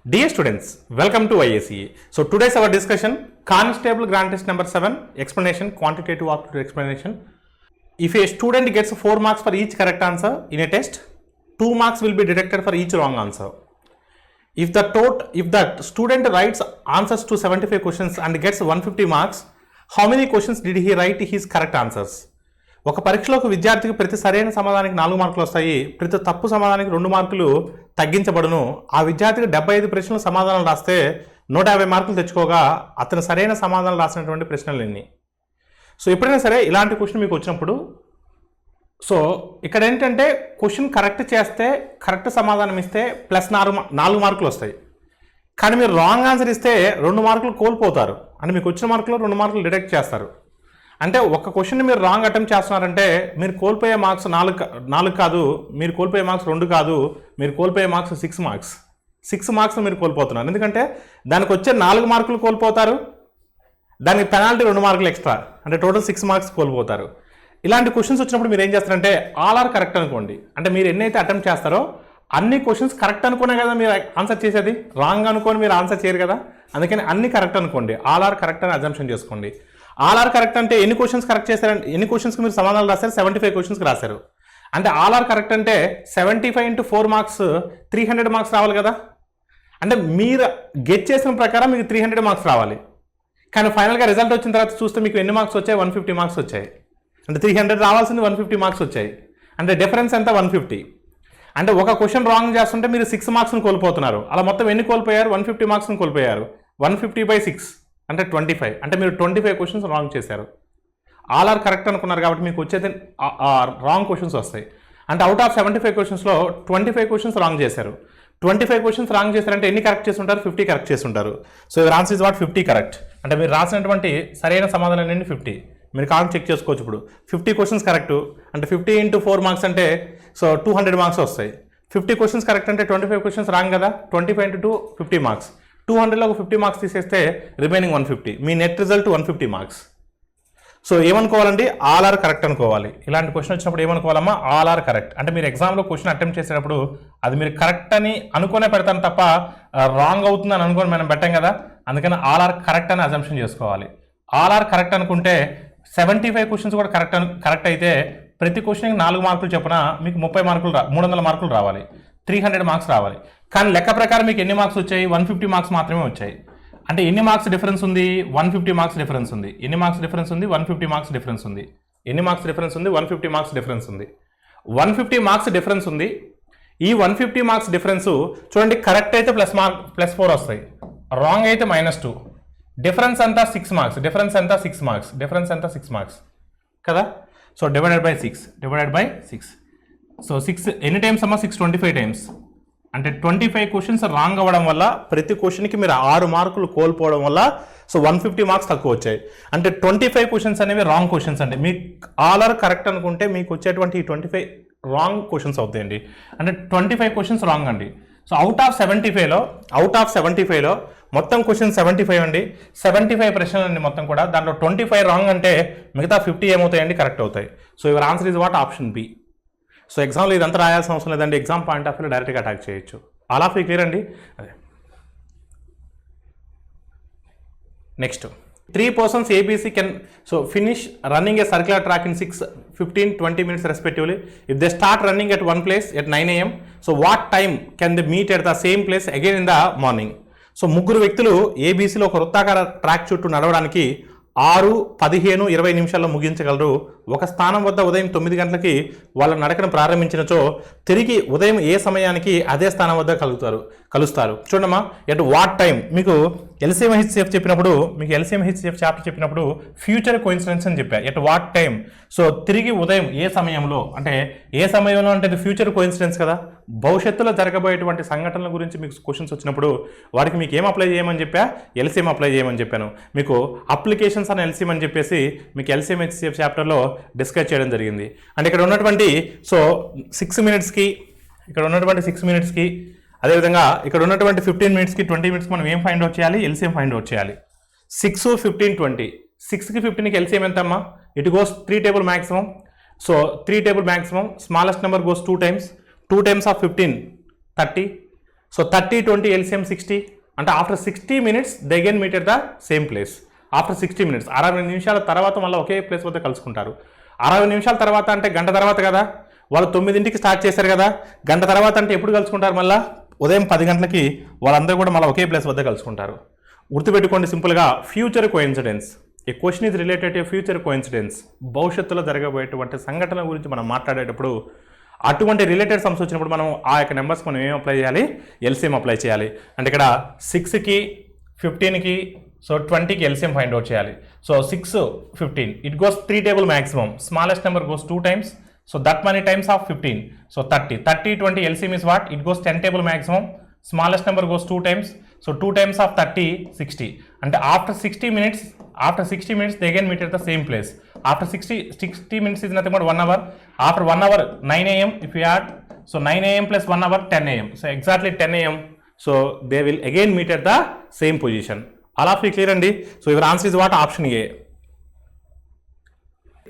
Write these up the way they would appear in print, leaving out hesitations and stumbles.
Dear students, welcome to IACE. So today's our discussion, Constable Grant Test number 7, explanation, quantitative aptitude explanation. If a student gets 4 marks for each correct answer in a test, 2 marks will be deducted for each wrong answer. If the student writes answers to 75 questions and gets 150 marks, how many questions did he write his correct answers? ఒక పరీక్షలో ఒక విద్యార్థికి ప్రతి సరైన సమాధానానికి 4 మార్కులు వస్తాయి, ప్రతి తప్పు సమాధానానికి 2 మార్కులు తగ్గించబడును. ఆ విద్యార్థికి 75 ప్రశ్నల సమాధానాలు రాస్తే 150 మార్కులు తెచ్చుకోగా అతను సరైన సమాధానాలు రాసినటువంటి ప్రశ్నలు ఎన్ని? సో ఎప్పుడైనా సరే ఇలాంటి క్వశ్చన్ మీకు వచ్చినప్పుడు సో ఇక్కడ ఏంటంటే క్వశ్చన్ కరెక్ట్ చేస్తే కరెక్ట్ సమాధానం ఇస్తే ప్లస్ 4 మార్కులు వస్తాయి. కానీ మీరు రాంగ్ ఆన్సర్ ఇస్తే 2 మార్కులు కోల్పోతారు. అంటే మీకు వచ్చిన మార్కులో 2 మార్కులు డిడక్ట్ చేస్తారు. అంటే ఒక క్వశ్చన్ మీరు రాంగ్ అటెంప్ట్ చేస్తున్నారంటే మీరు కోల్పోయే మార్క్స్ 4 కాదు, మీరు కోల్పోయే మార్క్స్ 2 కాదు, మీరు కోల్పోయే మార్క్స్ 6 మార్క్స్. 6 మార్క్స్ మీరు కోల్పోతున్నారు. ఎందుకంటే దానికి వచ్చే 4 మార్కులు కోల్పోతారు, దానికి పెనాల్టీ 2 మార్కులు ఎక్స్ట్రా, అంటే టోటల్ 6 మార్క్స్ కోల్పోతారు. ఇలాంటి క్వశ్చన్స్ వచ్చినప్పుడు మీరు ఏం చేస్తారంటే ఆల్ ఆర్ కరెక్ట్ అనుకోండి. అంటే మీరు ఎన్నైతే అటెంప్ట్ చేస్తారో అన్ని క్వశ్చన్స్ కరెక్ట్ అనుకునే కదా మీరు ఆన్సర్ చేసేది, రాంగ్ అనుకోని మీరు ఆన్సర్ చేయరు కదా. అందుకని అన్ని కరెక్ట్ అనుకోండి, ఆల్ ఆర్ కరెక్ట్ అని అజంప్షన్ చేసుకోండి. ఆల్ ఆర్ కరెక్ట్ అంటే ఎన్ని క్వశ్చన్స్ కరెక్ట్ చేశారంటే ఎన్ని క్వశ్చన్స్కి మీరు సమాధానం రాశారు? 75 క్వశ్చన్స్కి రాశారు. అంటే ఆల్ ఆర్ కరెక్ట్ అంటే 75 × 4 మార్క్స్ 300 మార్క్స్ రావాలి కదా. అంటే మీరు గెట్ చేసిన ప్రకారం మీకు 300 మార్క్స్ రావాలి. కానీ ఫైనల్గా రిజల్ట్ వచ్చిన తర్వాత చూస్తే మీకు ఎన్ని మార్క్స్ వచ్చాయి? 150 మార్క్స్ వచ్చాయి. అంటే 300 రావాల్సింది 150 మార్క్స్ వచ్చాయి. అంటే డిఫరెన్స్ ఎంత? 150. అంటే ఒక క్వశ్చన్ రాంగ్ చేస్తుంటే మీరు 6 మార్క్స్ని కోల్పోతున్నారు. అలా మొత్తం ఎన్ని కోల్పోయారు? 150 మార్క్స్ని కోల్పోయారు. 150/6 అంటే 25. అంటే మీరు 25 క్వశ్చన్స్ రాంగ్ చేశారు. ఆల్ ఆర్ కరెక్ట్ అనుకున్నారు కాబట్టి మీకు వచ్చేది రాంగ్ క్వశ్చన్స్ వస్తాయి. అంటే అవుట్ ఆఫ్ 75 క్వశ్చన్స్లో 25 క్వశ్చన్స్ రాంగ్ చేశారు. 25 క్వశ్చన్స్ రాంగ్ చేశారంటే ఎన్ని కరెక్ట్ చేసి ఉంటారు? 50 కరెక్ట్ చేసి ఉంటారు. So your answer is what? 50 correct. అంటే మీరు రాసినటువంటి సరైన సమాధానం ఏంటి? 50. మీరు కామెంట్ చెక్ చేసుకోవచ్చు. ఇప్పుడు 50 క్వశ్చన్స్ కరెక్ట్ అంటే 50 × 4 మార్క్స్ అంటే సో 200 మార్క్స్ వస్తాయి. 50 క్వశ్చన్స్ కరెక్ట్ అంటే 25 క్వశ్చన్స్ రాంగ్ కదా. 25 × 2 50 మార్క్స్. 200లో ఒక 50 మార్క్స్ తీసేస్తే రిమైనింగ్ 150. మీ నెట్ రిజల్ట్ 150 మార్క్స్. సో ఏమనుకోవాలండి? ఆల్ ఆర్ కరెక్ట్ అనుకోవాలి. ఇలాంటి క్వశ్చన్ వచ్చినప్పుడు ఏమనుకోవాలమ్మా? All are correct. అంటే మీరు ఎగ్జామ్లో క్వశ్చన్ అటెంప్ట్ చేసేటప్పుడు అది మీరు కరెక్ట్ అని అనుకునే పెడతాను తప్ప రాంగ్ అవుతుందని అనుకోని మనం పెట్టాం కదా. అందుకని ఆల్ ఆర్ కరెక్ట్ అని అజంప్షన్ చేసుకోవాలి. ఆల్ ఆర్ కరెక్ట్ అనుకుంటే 75 క్వశ్చన్స్ కూడా కరెక్ట్ అయితే ప్రతి క్వశ్చన్కి 4 మార్కులు చెప్పిన మీకు 30 మార్కులు 300 మార్కులు రావాలి, 300 మార్క్స్ రావాలి. కానీ లెక్క ప్రకారం మీకు ఎన్ని మార్క్స్ వచ్చాయి? 150 మార్క్స్ మాత్రమే వచ్చాయి. అంటే ఎన్ని మార్క్స్ డిఫరెన్స్ ఉంది? 150 మార్క్స్ డిఫరెన్స్ ఉంది. ఎన్ని మార్క్స్ డిఫరెన్స్ ఉంది? 150 మార్క్స్ డిఫరెన్స్ ఉంది. ఎన్ని మార్క్స్ డిఫరెన్స్ ఉంది? 150 మార్క్స్ డిఫరెన్స్ ఉంది. 150 మార్క్స్ డిఫరెన్స్ ఉంది. ఈ 150 మార్క్స్ డిఫరెన్స్ చూడండి, కరెక్ట్ అయితే +4 వస్తాయి, రాంగ్ అయితే -2. డిఫరెన్స్ అంతా 6 మార్క్స్. డిఫరెన్స్ అంతా 6 మార్క్స్. డిఫరెన్స్ అంతా 6 మార్క్స్ కదా. So divided by 6. సో 6 ఎన్ని టైమ్స్ అమ్మా? 6 25 టైమ్స్. అంటే 25 క్వశ్చన్స్ రాంగ్ అవ్వడం వల్ల ప్రతి క్వశ్చన్కి మీరు 6 మార్కులు కోల్పోవడం వల్ల సో 150 మార్క్స్ తక్కువ వచ్చాయి. అంటే 25 క్వశ్చన్స్ అనేవి రాంగ్ క్వశ్చన్స్ అండి. మీకు ఆల్ ఆర్ కరెక్ట్ అనుకుంటే మీకు వచ్చేటువంటి 25 రాంగ్ క్వశ్చన్స్ అవుతాయండి. అంటే 25 క్వశ్చన్స్ రాంగ్ అండి. సో అవుట్ ఆఫ్ 75లో మొత్తం క్వశ్చన్ 75 అండి. 75 ప్రశ్నలు అండి మొత్తం కూడా. దాంట్లో 25 రాంగ్ అంటే మిగతా 50 ఏమవుతాయండి? కరెక్ట్ అవుతాయి. So your answer is what? Option B. So ఎగ్జామ్లో ఇదంతా రాయాల్సిన అవసరం లేదండి. ఎగ్జామ్ పాయింట్ ఆఫ్ వ్యూలో డైరెక్ట్గా అటాక్ చేయొచ్చు. ఆల్ ఆఫ్ యూ క్లియర్ అండి. అదే next 3 persons ABC can finish running a circular track in 6, 15, 20 minutes respectively. If they start running at one place at 9 AM, so what time can they meet at the same place again in the morning? So 3 వ్యక్తులు ఏబీసీలో ఒక వృత్తాకార track చుట్టూ నడవడానికి 6, 15, 20 నిమిషాల్లో ముగించగలరు. ఒక స్థానం వద్ద ఉదయం 9 గంటలకి వాళ్ళ నడకను ప్రారంభించినచో తిరిగి ఉదయం ఏ సమయానికి అదే స్థానం వద్ద కలుస్తారు. చూడమ్మా, ఎట్ వాట్ టైం. మీకు ఎల్సీఎం హెచ్సిఎఫ్ చెప్పినప్పుడు, మీకు ఎల్సీఎం హెచ్సిఎఫ్ చాప్టర్ చెప్పినప్పుడు ఫ్యూచర్ కోఇన్సిడెన్స్ అని చెప్పా. At what time. సో తిరిగి ఉదయం ఏ సమయంలో, అంటే ఏ సమయంలో అంటే ఇది ఫ్యూచర్ కోఇన్సిడెన్స్ కదా. భవిష్యత్తులో జరగబోయేటువంటి సంఘటనల గురించి మీకు క్వశ్చన్స్ వచ్చినప్పుడు వారికి మీకు ఏం అప్లై చేయమని చెప్పా? ఎల్సీఎం అప్లై చేయమని చెప్పాను. మీకు అప్లికేషన్స్ అని ఎల్సీఎం అని చెప్పేసి మీకు ఎల్సీఎం హెచ్సిఎఫ్ చాప్టర్లో డిస్కస్ చేయడం జరిగింది. అంటే ఇక్కడ ఉన్నటువంటి 6 మినిట్స్కి, ఇక్కడ ఉన్నటువంటి 6 మినిట్స్కి, అదేవిధంగా ఇక్కడ ఉన్నటువంటి 15 మినిట్స్కి, 20 మినిట్స్కి మనం ఏం ఫైండ్ అవుట్ చేయాలి? ఎల్సీఎం ఫైండ్ అవుట్ చేయాలి. 6, 15, 20. 6కి 15కి ఎల్సీఎం ఎంత అమ్మా? It goes 3 table maximum. So 3 table maximum. Smallest number goes 2 times. 2 times of 15 30. So 30, 20 LCM 60 అంటే after 60 minutes they again meet at the same place. After 60 minutes 60 నిమిషాల తర్వాత మళ్ళీ ఒకే place వద్ద కలుసుకుంటారు. 60 నిమిషాల తర్వాత అంటే గంట తర్వాత కదా, వాళ్ళు 9ంటికి స్టార్ట్ చేశారు కదా, గంట తర్వాత అంటే ఎప్పుడు కలుసుకుంటారు? మళ్ళీ ఉదయం 10 గంటలకి వాళ్ళందరూ కూడా మళ్ళీ ఒకే ప్లేస్ వద్ద కలుసుకుంటారు. గుర్తుపెట్టుకోండి సింపుల్గా, future coincidence. A question is related to future coincidence. భవిష్యత్తులో జరగబోయేటువంటి సంఘటనల గురించి మనం మాట్లాడేటప్పుడు అటువంటి రిలేటెడ్ సమ్స్ వచ్చినప్పుడు మనం ఆ యొక్క నెంబర్స్ మనం ఏం అప్లై చేయాలి? ఎల్సిఎం అప్లై చేయాలి. అంటే ఇక్కడ 6కి 15కి సో 20కి ఎల్సిఎం ఫైండ్ అవుట్ చేయాలి. So 6, 15 it goes 3 table maximum, smallest number goes 2 times, so that many times of 15, so 30, 20 LCM is what? It goes 10 table maximum, smallest number goes 2 times, so 2 times of 30, 60. And after 60 minutes they again meet at the same place. After 60 minutes is nothing but 1 hour. After 1 hour 9 AM if you add, so 9 AM plus 1 hour 10 AM, so exactly 10 AM, so they will again meet at the same position. All of you clear andi? So your answer is what? Option A.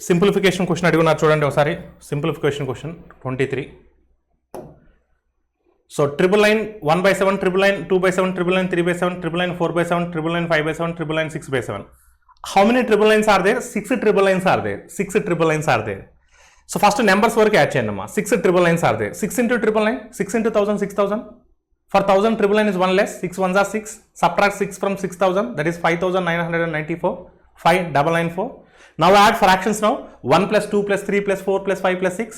Simplification question అడుగున్నారు చూడండి ఒకసారి. Simplification question 23. So 999, 1/7, 999, 2/7, 999, 3/7, 999, 4/7, 999, 5/7, 999, 6/7. How many 999s are there? 6 999s are there. 6 999s are there. So first numbers వరకు add చేయండి అమ్మా. 6 999s are there. 6 into 999, 6 into 1000, 6000. For 1000 999 is 1 less. 6 ones are 6. Subtract 6 from 6000, that is 5994. 5994. Now add fractions now. 1 plus 2 plus 3 plus 4 plus 5 plus 6.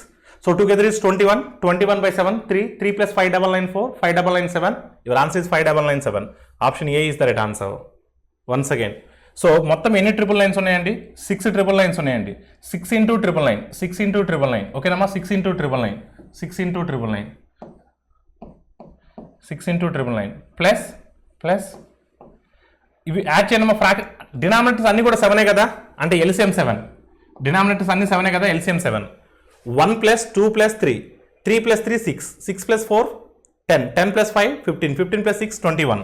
So together is 21. 21/7, 3. 3 plus 5994, 5997. Your answer is 5997. Option A is the right answer. Once again. So మొత్తం ఎన్ని 999s ఉన్నాయండి? 6 999s ఉన్నాయండి. 6 into 999, 6 into 999. ఓకేనమ్మా? 6 into 999, 6 into 999, 6 into 999 plus ఇవి add చేయనమ్మా. Denominators అన్ని కూడా 7 కదా, అంటే ఎల్సిఎం 7. డినామినేటర్స్ అన్ని 7 కదా, LCM 7. 1 plus 2 plus 3, 3 plus 3 6, 6 plus 4 10, 10 plus 5 15, 15 plus 6 21.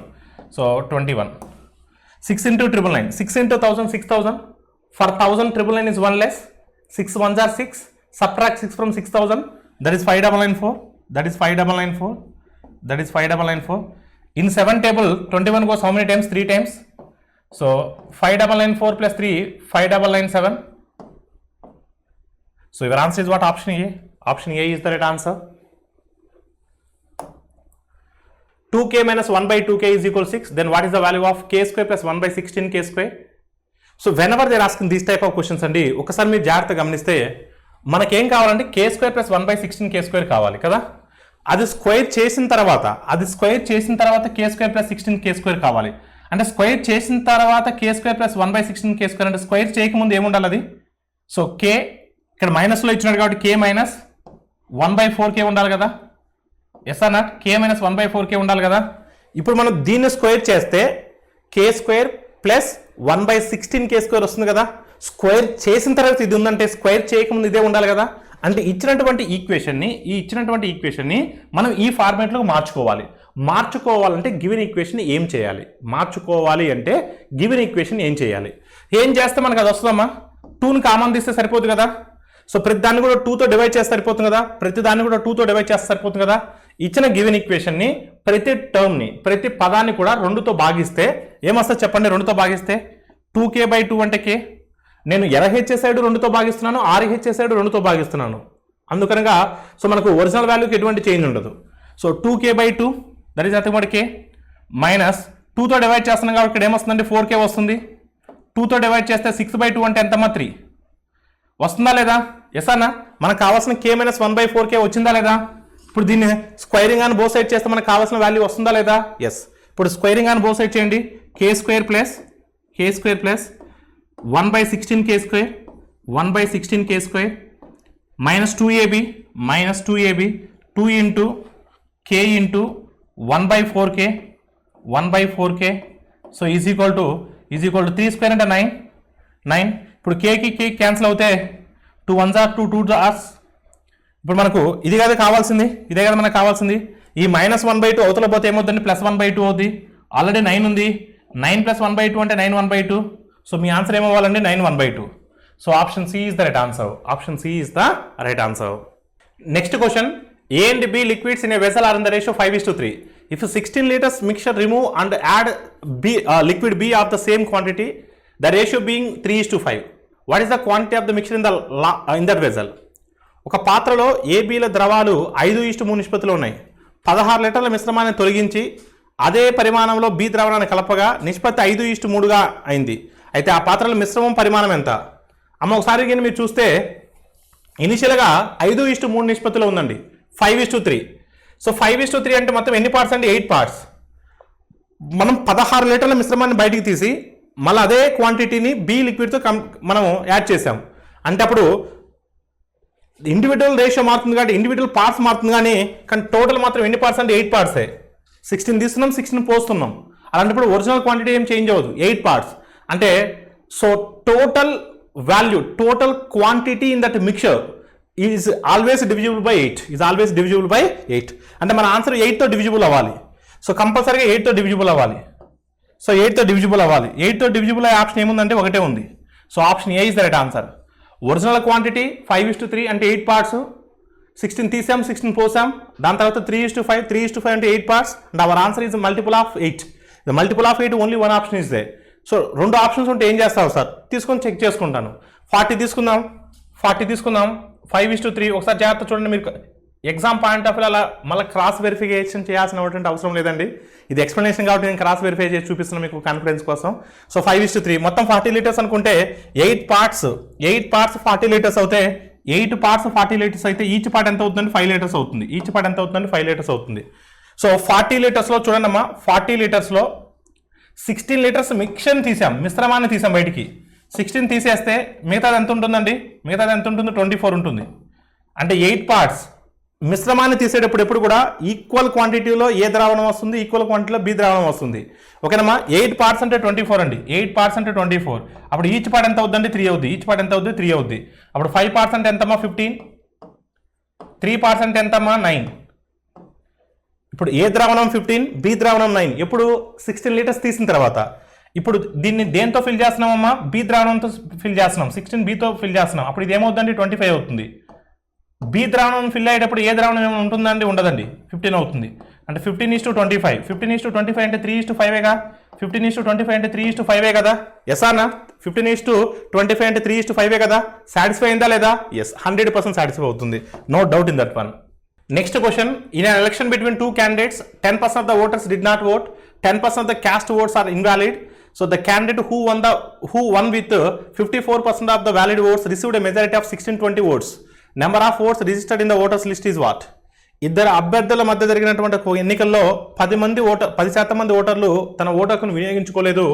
So 21. 6 into 999, 6 into 1000, 6000. For 1000 999 is 1 less. 6 ones are 6. Subtract 6 from 6000, that is 5994. That is 5994. That is 5994. In 7 table 21 goes how many times? 3 times. So 5994 plus 3, 5997. So your answer is what? Option A. Option A is the right answer. 2k minus 1/2k is equal to 6. Then what is the value of k square plus 1/16k square? So whenever they are asking these type of questions అండి, ఒకసారి మీరు జాగ్రత్తగా గమనిస్తే మనకేం కావాలంటే k square plus 1/16k square కావాలి కదా. అది స్క్వేర్ చేసిన తర్వాత k square plus 16k square కావాలి. అంటే స్క్వేర్ చేసిన తర్వాత k square plus 1/16k square అంటే స్క్వేర్ చేయకముందు ఏముండాలి అది? సో k ఇక్కడ మైనస్లో ఇచ్చినాడు కాబట్టి k minus 1/4k ఉండాలి కదా. Yes or not? k minus 1/4k ఉండాలి కదా. ఇప్పుడు మనం దీన్ని స్క్వేర్ చేస్తే k square plus 1/16k square వస్తుంది కదా. స్క్వేర్ చేసిన తర్వాత ఇది ఉందంటే స్క్వేర్ చేయకముందు ఇదే ఉండాలి కదా. అంటే ఇచ్చినటువంటి ఈక్వేషన్ని మనం ఈ ఫార్మేట్లోకి మార్చుకోవాలంటే గివెన్ ఈక్వేషన్ ఏం చేయాలి? ఏం చేస్తే మనకు అది వస్తుందమ్మా? 2ని కామన్ తీస్తే సరిపోతుంది కదా. సో ప్రతి దాన్ని కూడా 2తో డివైడ్ చేస్తే సరిపోతుంది కదా. ఇచ్చిన గివెన్ ఈక్వేషన్ని ప్రతి టర్మ్ని, ప్రతి పదాన్ని కూడా 2తో భాగిస్తే ఏమొస్తుంది చెప్పండి? 2తో భాగిస్తే 2k/2 అంటే k. నేను LHS సైడ్ 2తో భాగిస్తున్నాను, RHS సైడ్ 2తో భాగిస్తున్నాను. అందుకనగా సో మనకు ఒరిజినల్ వాల్యూకి ఎటువంటి చేంజ్ ఉండదు. So 2k/2 that is nothing but k minus 2తో డివైడ్ చేస్తున్నాం కాబట్టి ఇక్కడ ఏమొస్తుందండి? 4k వస్తుంది. 2తో డివైడ్ చేస్తే 6/2 అంటే ఎంతమ్మా? 3 వస్తుందా లేదా? ఎస్ అన్నా? మనకు కావాల్సిన k minus 1/4k వచ్చిందా లేదా? ఇప్పుడు దీన్ని స్క్వైరింగ్ అని బోత్ సైడ్ చేస్తే మనకు కావాల్సిన వాల్యూ వస్తుందా లేదా? ఎస్. ఇప్పుడు స్క్వైరింగ్ అని బోత్ సైడ్ చేయండి. k square plus 1/16k square minus 2ab 2 into k into 1/4k so is equal to 3 square అంటే 9. ఇప్పుడు k క్యాన్సిల్ అవుతే 2 1s are 2 2s are. ఇప్పుడు మనకు ఇదే కదా మనకు కావాల్సింది. ఈ -1/2 అవతల పోతే ఏమవుతుంది? +1/2 అవుతుంది. ఆల్రెడీ 9 ఉంది. 9 + 1/2 అంటే 9 1/2. సో మీ ఆన్సర్ ఏమవ్వాలండి? 9 1/2. So option C is the right answer. Next question, A and B liquids in a vessel are in the ratio 5:3. If 16 liters mixture remove and add liquid B of the same quantity, the ratio being 3:5. What is the quantity of the mixture in that vessel? ఒక పాత్రలో ఏబీల ద్రవాలు 5:3 నిష్పత్తిలో ఉన్నాయి. 16 లీటర్ల మిశ్రమాన్ని తొలగించి అదే పరిమాణంలో బి ద్రావణాన్ని కలపగా నిష్పత్తి 5:3గా అయింది. అయితే ఆ పాత్రల మిశ్రమం పరిమాణం ఎంత? అమ్మ ఒకసారి కానీ మీరు చూస్తే ఇనిషియల్గా 5:3 నిష్పత్తిలో ఉందండి, 5:3. సో 5:3 అంటే మొత్తం ఎన్ని పార్ట్స్ అంటే 8 పార్ట్స్. మనం 16 లీటర్ల మిశ్రమాన్ని బయటికి తీసి మళ్ళీ అదే క్వాంటిటీని బి లిక్విడ్తో మనం యాడ్ చేసాం. అంటే అప్పుడు ఇండివిజువల్ రేషియో మారుతుంది కాబట్టి ఇండివిజువల్ పార్ట్స్ మారుతుంది కానీ టోటల్ మాత్రం ఎన్ని పార్ట్స్ అంటే 8 పార్ట్సే. 16 తీస్తున్నాం, 16 పోస్తున్నాం. అలాంటప్పుడు ఒరిజినల్ క్వాంటిటీ ఏం చేంజ్ అవ్వదు, 8 పార్ట్స్. అంటే so total value, total quantity in that mixture is always divisible by 8. Is always divisible by 8. అంటే మన ఆన్సర్ 8తో డివిజిబుల్ అవ్వాలి. సో కంపల్సరీగా 8తో డివిజిబుల్ అవ్వాలి. సో 8తో డివిజిబుల్ అవ్వాలి. 8తో డివిజిబుల్ అయ్యే ఆప్షన్ ఏముందంటే ఒకటే ఉంది. So option A is the right answer. Original quantity 5:3 అంటే 8 పార్ట్స్. 16 తీసాం, 16 పోసాం. దాని తర్వాత 3:5, 3:5 అంటే 8 parts. And our answer is multiple of 8. The multiple of 8 only one option is they. So 2 options ఉంటే ఏం చేస్తావు సార్? తీసుకొని చెక్ చేసుకుంటాను. 40 తీసుకుందాం, 5:3. ఒకసారి జాగ్రత్త చూడండి. మీరు ఎగ్జామ్ పాయింట్ ఆఫ్ వ్యూ అలా మళ్ళీ క్రాస్ వెరిఫికేషన్ చేయాల్సినటువంటి అవసరం లేదండి. ఇది ఎక్స్ప్లెనేషన్ కాబట్టి నేను క్రాస్ వెరిఫై చేసి చూపిస్తున్నాను మీకు కాన్ఫిడెన్స్ కోసం. సో 5:3 మొత్తం 40 లీటర్స్ అనుకుంటే 8 పార్ట్స్ 40 లీటర్స్ అవుతాయి. 8 పార్ట్స్ 40 లీటర్స్ అయితే ఈచ్ పార్ట్ ఎంత అవుతుందండి? 5 లీటర్స్ అవుతుంది. ఈచ్ పార్ట్ ఎంత అవుతుందండి? 5 లీటర్స్ అవుతుంది. సో 40 లీటర్స్లో చూడండి అమ్మా, 40 లీటర్స్లో 16 లీటర్స్ మిశ్రమాన్ని తీసాం బయటికి. 16 తీసేస్తే మిగతాది ఎంత ఉంటుందండి? మిగతాది ఎంత ఉంటుంది? 24 ఉంటుంది. అంటే 8 పార్ట్స్ మిశ్రమాన్ని తీసేటప్పుడు ఎప్పుడు కూడా ఈక్వల్ క్వాంటిటీలో ఏ ద్రావణం వస్తుంది, ఈక్వల్ క్వాంటిటీలో బి ద్రావణం వస్తుంది. ఓకేనమ్మా. 8 పార్ట్స్ అంటే 24 అండి. 8 పార్ట్స్ అంటే 24. అప్పుడు ఈచ్ పార్ట్ ఎంత అవుతుందండి? 3 అవుద్ది. ఈచ్ పార్ట్ ఎంత అవుద్ది? 3 అవుద్ది. అప్పుడు 5 పార్ట్స్ అంటే ఎంతమ్మా? 15. 3 పార్ట్స్ అంటే ఎంతమ్మా? 9. ఇప్పుడు ఏ ద్రావణం 15, బి ద్రావణం 9. ఎప్పుడు? 16 లీటర్స్ తీసిన తర్వాత. ఇప్పుడు దీన్ని దేంతో ఫిల్ చేస్తున్నామమ్మా? బి ద్రావణంతో ఫిల్ చేస్తున్నాం. 16 బితో ఫిల్ చేస్తున్నాం. అప్పుడు ఇది ఏమవుతుందండి? 25 అవుతుంది. బి ద్రావణం ఫిల్ అయ్యేటప్పుడు ఏ ద్రావణం ఏమైనా ఉంటుందండి? ఉండదండి. 15 అవుతుంది. అంటే 15:25. 15:25 అంటే 3:5గా. 15:25 అంటే 3:5 కదా. ఎస్ అన్నా? 15:25 అంటే 3:5 కదా. సాటిస్ఫై అయిందా లేదా? ఎస్, 100% సాటిస్ఫై అవుతుంది. No doubt in that one. Next question. In an election between two candidates, 10% of the voters did not vote, 10% of the cast votes are invalid. So the candidate who won with 54% of the valid votes received a majority of 1620 votes. Number of votes registered in the voters list is what? ఇద్దరు అభ్యర్థుల మధ్య జరిగినటువంటి ఎన్నికల్లో 10% మంది ఓటర్లు తన vote హక్కును వినియోగించుకోలేదు.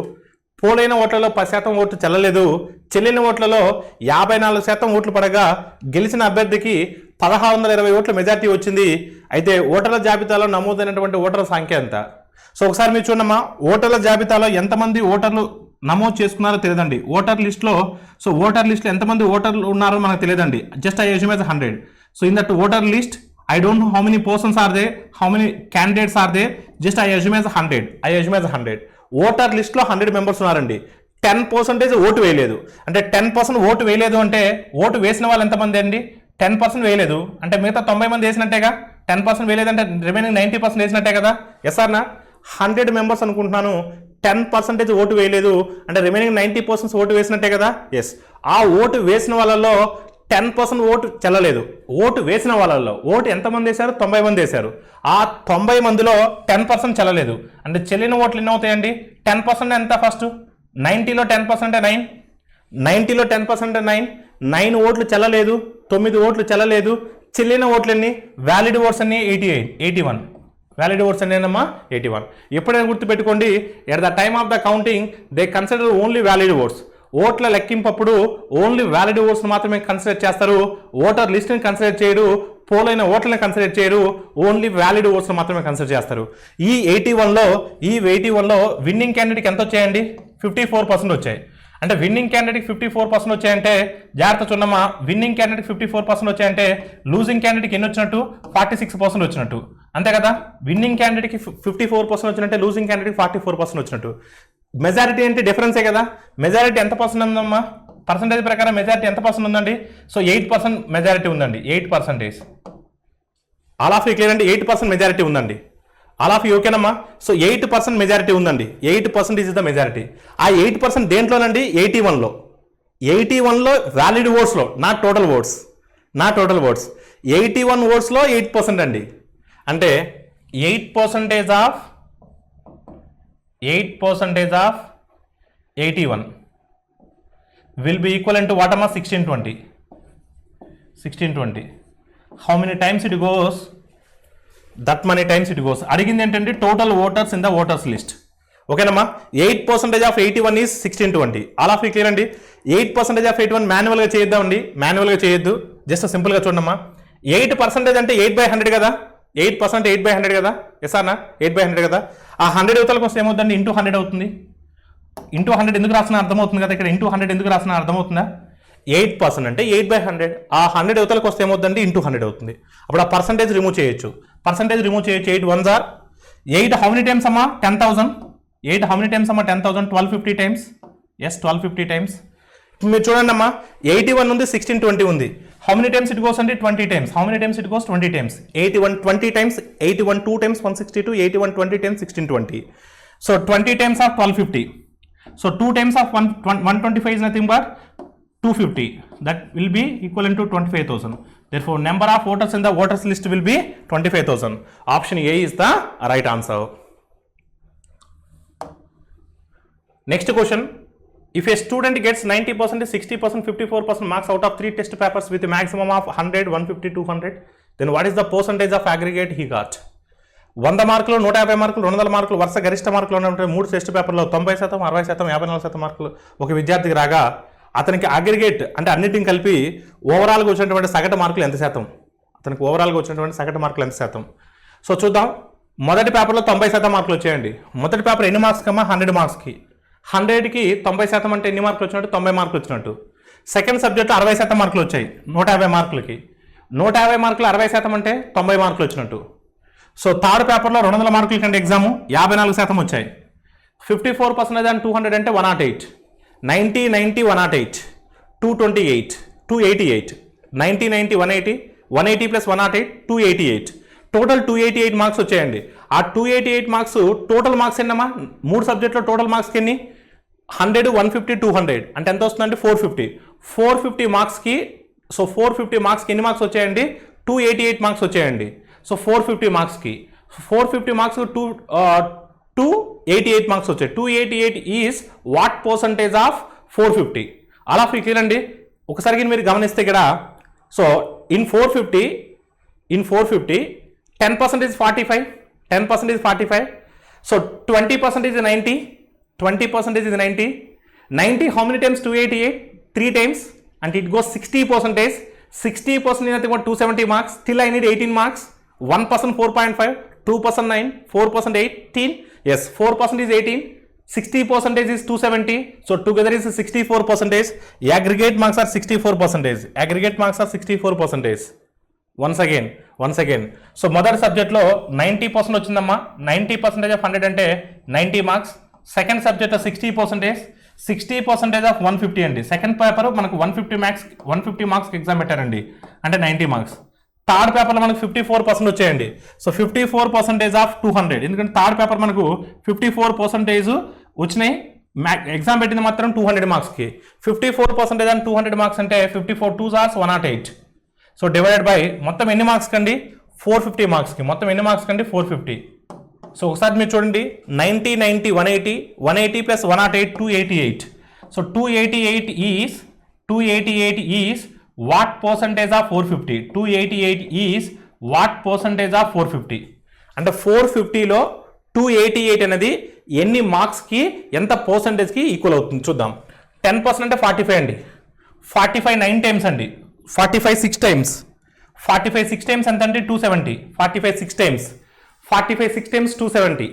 పోలైన ఓట్లలో 10% ఓట్లు చెల్లలేదు. చెల్లిన ఓట్లలో 54% ఓట్లు పడగా గెలిచిన అభ్యర్థికి 1620 ఓట్ల మెజార్టీ వచ్చింది. అయితే ఓటర్ల జాబితాలో నమోదైనటువంటి ఓటర్ల సంఖ్య ఎంత? సో ఒకసారి మీరు చూడమ్మా, ఓటర్ల జాబితాలో ఎంతమంది ఓటర్లు నమోదు చేసుకున్నారో తెలియదండి. ఓటర్ లిస్ట్లో ఎంతమంది ఓటర్లు ఉన్నారో మనకు తెలియదండి. Just I assume as 100. So in that voter list I don't know how many persons are there, how many candidates are there. Just I assume as 100. Voter లిస్ట్లో 100 మెంబర్స్ ఉన్నారండి. 10% ఓటు వేయలేదు. అంటే 10% ఓటు వేయలేదు అంటే ఓటు వేసిన వాళ్ళు ఎంతమంది అండి? 10% వేయలేదు అంటే మిగతా 90 మంది వేసినట్టేగా. 10% వేయలేదంటే రిమైనింగ్ 90% వేసినట్టే కదా. ఎస్ ఆర్నా? 100 మెంబర్స్ అనుకుంటున్నాను. 10% ఓటు వేయలేదు అంటే రిమైనింగ్ 90% ఓటు వేసినట్టే కదా. ఎస్, ఆ ఓటు వేసిన వాళ్ళలో 10% ఓటు చెల్లలేదు. ఓటు వేసిన వాళ్ళల్లో ఓటు ఎంతమంది వేశారు? 90 మంది వేశారు. ఆ 90 మందిలో 10% చెల్లలేదు. అంటే చెల్లిన ఓట్లు ఎన్ని అవుతాయండి? 10% ఎంత? ఫస్ట్ 90లో 10% 9. 90లో 10% 9 ఓట్లు చెల్లలేదు, 9 ఓట్లు చెల్లలేదు. చెల్లిన ఓట్లు ఎన్ని? వ్యాలిడ్ ఓట్స్ అన్ని 81. వ్యాలిడ్ ఓట్స్ అన్నమ్మా 81. ఎప్పుడైనా గుర్తుపెట్టుకోండి, at the time of the counting they consider only valid votes. ఓట్ల లెక్కింపప్పుడు ఓన్లీ వ్యాలిడ్ ఓట్స్ మాత్రమే కన్సిడర్ చేస్తారు. ఓటర్ లిస్ట్ని కన్సిడర్ చేయరు, పోలైన ఓట్లను కన్సిడర్ చేయరు. ఓన్లీ వ్యాలిడ్ ఓట్స్ మాత్రమే కన్సిడర్ చేస్తారు. ఈ 81లో విన్నింగ్ క్యాండిడేట్కి ఎంత వచ్చాయండి? 54% వచ్చాయి. అంటే విన్నింగ్ క్యాండిడేట్కి 54% వచ్చాయంటే జాగ్రత్త చూడమ్మా, విన్నింగ్ క్యాండిడేట్కి 54% వచ్చాయంటే లూజింగ్ క్యాండిడేట్కి ఎన్ని వచ్చినట్టు? 46% వచ్చినట్టు. అంతే కదా. విన్నింగ్ క్యాండిడేట్కి 54% వచ్చినట్టే లూజింగ్ క్యాండిడేట్కి 44% వచ్చినట్టు. మెజారిటీ అంటే డిఫరెన్సే కదా. మెజారిటీ ఎంత పర్సెంట్ ఉందమ్మా? పర్సంటేజ్ ప్రకారం మెజారిటీ ఎంత పర్సెంట్ ఉందండి? సో 8% మెజారిటీ ఉందండి. 8%. ఆల్ ఆఫ్ యూ క్లియర్ అండి. 8% మెజారిటీ ఉందండి. ఆల్ ఆఫ్ యూ ఓకేనమ్మా. సో 8% మెజారిటీ ఉందండి, 8% ఇస్ ద మెజారిటీ. ఆ 8% దేంట్లోనండి? 81లో. 81లో వ్యాలిడ్ ఓట్స్లో, నాట్ టోటల్ ఓట్స్, 81 ఓట్స్లో 8% అండి. అంటే 8% of 81 will be equivalent to what amma? 1620. How many times it goes? That many times it goes. అడిగింది ఏంటంటే total voters in the voters list. ఓకేనమ్మా. 8% of 81 is 1620. All of clear అండి. 8% of 81 మాన్యువల్గా చేద్దామండి, మాన్యువల్గా చేయొద్దు, జస్ట్ సింపుల్గా చూడమ్మా. 8% అంటే 8/100 కదా, 8% 8/100 కదా, ఎస్ అన్నా 8/100 కదా. ఆ 100 యువతలకు వస్తే ఏమవుతుందండి? ఇంటూ 100 అవుతుంది. ఇంటూ 100 ఎందుకు రాసిన అర్థమవుతుంది కదా, ఇక్కడ ఇంటూ 100 ఎందుకు రాసిన అర్థమవుతుందా? 8% అంటే 8/100. ఆ 100 యువతలకు వస్తే ఏమవుతుందండి? ఇంటూ 100 అవుతుంది. అప్పుడు ఆ పర్సంటేజ్ రిమూవ్ చేయొచ్చు. 8 1s are 8 how many times అమ్మా? 10,000. 8 how many times అమ్మా? 10,000. 1250 times. Yes 1250 times. మీరు చూడండి అమ్మా, 81 ఉంది, 1620 ఉంది. How many times it goes అండి? 20 times. How many times it goes? 20 times. 81 20 times, 81 2 times 162, 81 20 times 1620. So 20 times of 1250. So 2 times of 125 is nothing but 250. That will be equivalent to 25,000. Therefore, number of voters in the voters list will be 25,000. Option A is the right answer. Next question. If a student gets 90%, 60%, 54% marks out of 3 test papers with a maximum of 100, 150, 200, then what is the percentage of aggregate he got? 100 మార్కులు, 150 మార్కులు, 200 మార్కులు, వరుస గరిష్ట మార్కులు ఉన్నటువంటి 3 test పేపర్లో 90%, 60%, 54% మార్కులు ఒక విద్యార్థికి రాగా అతనికి అగ్రిగేట్ అంటే అన్నిటిని కలిపి ఓవరాల్గా వచ్చినటువంటి సగటు మార్కులు ఎంత శాతం? అతనికి ఓవరాల్గా వచ్చినటువంటి సగటు మార్కులు ఎంత శాతం? సో చూద్దాం. మొదటి పేపర్లో 90% మార్కులు వచ్చాయండి. మొదటి పేపర్ ఎన్ని మార్క్స్ కమ్మా? 100 మార్క్స్కి. 100కి 90% అంటే ఎన్ని మార్కులు వచ్చినట్టు? 90 మార్కులు వచ్చినట్టు. సెకండ్ సబ్జెక్ట్లో 60% మార్కులు వచ్చాయి 150 మార్కులకి. 150 మార్కులు 60% అంటే 90 మార్కులు వచ్చినట్టు. సో థర్డ్ పేపర్లో 200 మార్కుల కంటే ఎగ్జాము 54% వచ్చాయి. 54% అని 200 అంటే 108. 90 90 108, 228, 288, 90 90 180, 180 plus 108 288. టోటల్ 288 మార్క్స్ వచ్చాయండి. ఆ 288 మార్క్స్ టోటల్ మార్క్స్ ఎన్నమ్మా? 3 సబ్జెక్టులో టోటల్ మార్క్స్కి ఎన్ని? 100, 150, 200 అంటే ఎంత వస్తుందంటే 450. 450 మార్క్స్కి, సో 450 మార్క్స్కి ఎన్ని మార్క్స్ వచ్చాయండి? 288 మార్క్స్ వచ్చాయండి. సో 450 మార్క్స్కి 450 మార్క్స్ 288 మార్క్స్ వచ్చాయి. 288 ఈజ్ వాట్ పర్సంటేజ్ ఆఫ్ 450? అలా క్లియర్ అండి. ఒకసారి మీరు గమనిస్తే ఇక్కడ, so in 450 10% is 45, 10% is 45. So 20% is 90, 20% is 90. 90 how many times? 288, 3 times, and it goes 60%. 60% is nothing but 270 marks. Still I need 18 marks. 1% 4.5, 2% 9, 4% 18. Yes, 4% is 18. 60% is 270. So together is 64%. Aggregate marks are 64%. Aggregate marks are 64%. Once again. So మొదటి సబ్జెక్ట్లో 90% వచ్చిందమ్మా. 90% of 100 అంటే 90 marks. Second సబ్జెక్ట్లో 60%, 60% of 150 అండి. Second paper మనకు 150 మార్క్స్కి exam పెట్టారండి, అంటే 90 మార్క్స్. థర్డ్ పేపర్లో మనకు 54% వచ్చాయండి. సో 54% ఆఫ్ 200, ఎందుకంటే థర్డ్ పేపర్ మనకు 54% వచ్చినాయి. ఎగ్జామ్ పెట్టింది మాత్రం 200 మార్క్స్కి. 54% అని 200 మార్క్స్ అంటే 54 2s are 108. So divided by మొత్తం ఎన్ని మార్క్స్ కండి? 450 మార్క్స్కి. మొత్తం ఎన్ని మార్క్స్ కండి? 450. సో ఒకసారి మీరు చూడండి, 90 90 180, 180 plus 108 288. So 288 is what percentage of 450? 288 is what percentage of 450? అంటే 450లో 288 అనేది ఎన్ని మార్క్స్కి, ఎంత పర్సంటేజ్కి ఈక్వల్ అవుతుంది చూద్దాం. 10% అంటే 45 అండి. 45 9 టైమ్స్ అండి. 45 6 times. 45 6 times ఎంత అంటే 270. 45 6 times. 45 6 times 270.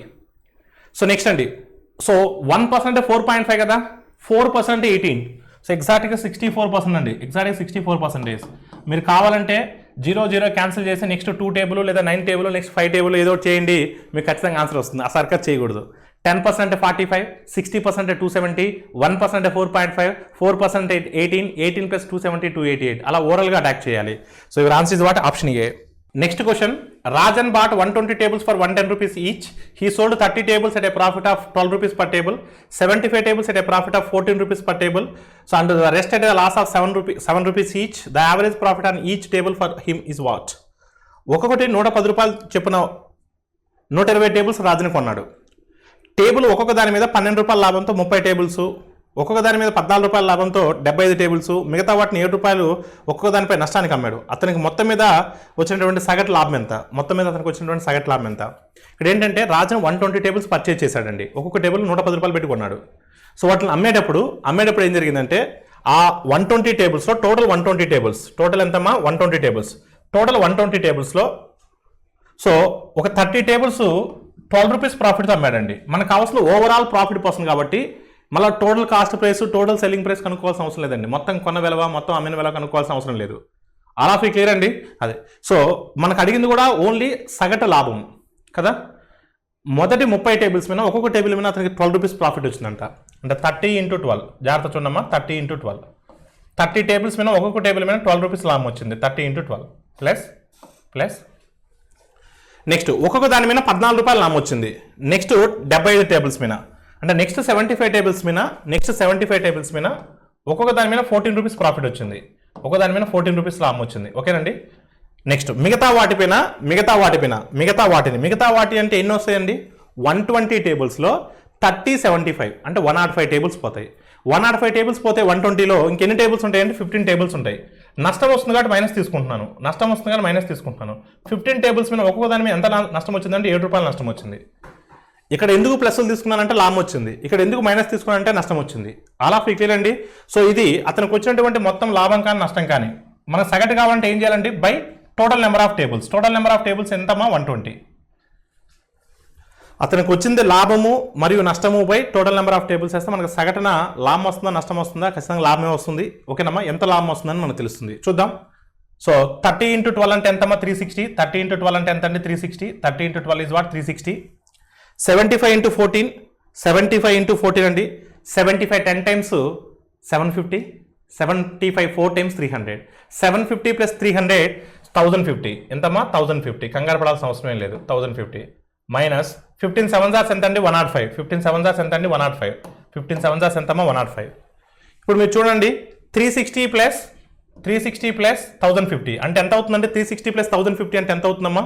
సో నెక్స్ట్ అండి, సో 1% అంటే 4.5 కదా, 4% అంటే 18. సో ఎగ్జాక్ట్గా 64% అండి. ఎగ్జాక్ట్గా 64%. మీరు కావాలంటే 0 0 క్యాన్సిల్ చేసి నెక్స్ట్ 2 టేబుల్ లేదా 9 టేబుల్ నెక్స్ట్ 5 టేబుల్ ఏదో చేయండి, మీకు ఖచ్చితంగా ఆన్సర్ వస్తుంది. ఆ సర్కస్ చేయకూడదు. 10% అంటే 45, 60% అంటే 270, 1% అంటే 4.5, 4% అంటే 18, 18 ప్లస్ 270 288. అలా ఓవరాల్గా అటాక్ చేయాలి. So your answer is what? Option A. Next question, Rajan bought 120 tables for 110 rupees each. He sold 30 tables at a profit of 12 rupees per table, 75 tables at a profit of 14 rupees per table. So under the rest at a loss of 7 rupees each. The average profit on each table for him is what? ఒక్కొక్కటి 110 రూపాయలు చెప్పిన 120 tables రాజుని కొన్నాడు. Table ఒక్కొక్క దాని మీద 12 రూపాయల లాభంతో 30 టేబుల్స్, ఒక్కొక్క దాని మీద 14 రూపాయల లాభంతో 75 టేబుల్స్, మిగతా వాటిని 7 రూపాయలు ఒక్కొక్క దానిపై నష్టానికి అమ్మాడు. అతనికి మొత్తం మీద వచ్చినటువంటి సగటు లాభం ఎంత? మొత్తం మీద అతనికి వచ్చినటువంటి సగటు లాభం ఎంత? ఇక్కడ ఏంటంటే రాజన్ 120 టేబుల్స్ పర్చేజ్ చేశాడండి. ఒక్కొక్క టేబుల్ 110 రూపాయలు పెట్టి కొన్నాడు. సో వాటిని అమ్మేటప్పుడు ఏం జరిగిందంటే ఆ 120 టేబుల్స్లో టోటల్ 120 టేబుల్స్, టోటల్ ఎంతమ్మా 120 టేబుల్స్, టోటల్ 120 టేబుల్స్లో సో ఒక 30 టేబుల్స్ 12 రూపీస్ ప్రాఫిట్తో అమ్మాడండి. మనకు కావాల్సిన ఓవరాల్ ప్రాఫిట్ పర్సన్ కాబట్టి మళ్ళీ total cost price, total selling price కనుక్కోవాల్సిన అవసరం లేదండి. మొత్తం కొన్న విలువ, మొత్తం అమ్మిన విలువ కనుక్కోవాల్సిన అవసరం లేదు. అలా ఫీ క్లియర్ అండి. అదే సో మనకు అడిగింది కూడా ఓన్లీ సగటు లాభం కదా. మొదటి 30 టేబుల్స్ మీద ఒక్కొక్క టేబుల్ మీద అతనికి 12 రూపీస్ ప్రాఫిట్ వచ్చిందంట. అంటే 30 × 12, జాగ్రత్త చూడమ్మా, 30 × 12, 30 టేబుల్స్ మీద ఒక్కొక్క టేబుల్ మీద 12 రూపీస్ లాభం వచ్చింది. 30 × 12 ప్లస్ నెక్స్ట్ ఒక్కొక్క దాని మీద 14 రూపాయలు లాభం వచ్చింది. నెక్స్ట్ 75 టేబుల్స్ మీద, అంటే నెక్స్ట్ 75 టేబుల్స్ మీద ఒక్కొక్క దాని మీద 14 రూపీస్ ప్రాఫిట్ వచ్చింది. ఒక దాని మీద 14 రూపీస్ లాభం వచ్చింది. ఓకేనండి. నెక్స్ట్ మిగతా వాటి అంటే ఎన్ని వస్తాయండి? 120 టేబుల్స్లో 30, 75 అంటే 105 టేబుల్స్ పోతాయి. 105 టేబుల్స్ పోతే 120లో ఇంకెన్ని టేబుల్స్ ఉంటాయంటే 15 టేబుల్స్ ఉంటాయి. నష్టం వస్తుంది కాబట్టి మైనస్ తీసుకుంటున్నాను. 15 టేబుల్స్ మీద ఒక్కొక్క దాని మీద ఎంత నష్టం వచ్చిందంటే 7 రూపాయలు నష్టం వచ్చింది. ఇక్కడ ఎందుకు ప్లస్లు తీసుకున్నానంటే లాభం వచ్చింది, ఇక్కడ ఎందుకు మైనస్ తీసుకున్నానంటే నష్టం వచ్చింది. అలా క్లియర్ అండి. సో ఇది అతనికి వచ్చినటువంటి మొత్తం లాభం కానీ నష్టం కానీ మనకు సగటు కావాలంటే ఏం చేయాలండి? By total number of tables. Total number of tables ఎంతమా? 120. అతనికి వచ్చింది లాభము మరియు నష్టము by total number of tables వేస్తే మనకు సగటున లాభం వస్తుందా నష్టం వస్తుందా? ఖచ్చితంగా లాభమే వస్తుంది. ఓకేనమ్మా. ఎంత లాభం వస్తుందని మనకు తెలుస్తుంది. చూద్దాం. సో 30 × 12 అంటే ఎంతమ్మా? 360. 30 × 12 అంటే ఎంత అండి? 360. 30 × 12 ఈజ్ వాట్? 360. 75 × 14, 75 × 14 అండి. 75 10 టైమ్స్ 750, 75 4 టైమ్స్ 300, 750 + 300 1050. ఎంతమ్మా? 1050. కంగారు పడాల్సిన అవసరం లేదు. 1050 మైనస్ 15 7s ఎంత అండి? 105. 15 7s ఎంత అండి? 105. 15 7s ఎంతమ్మా? 105. ఇప్పుడు మీరు చూడండి, 360 + 1050 అంటే ఎంత అవుతుందంటే 360 + 1050 అంటే ఎంత అవుతుందమ్మా?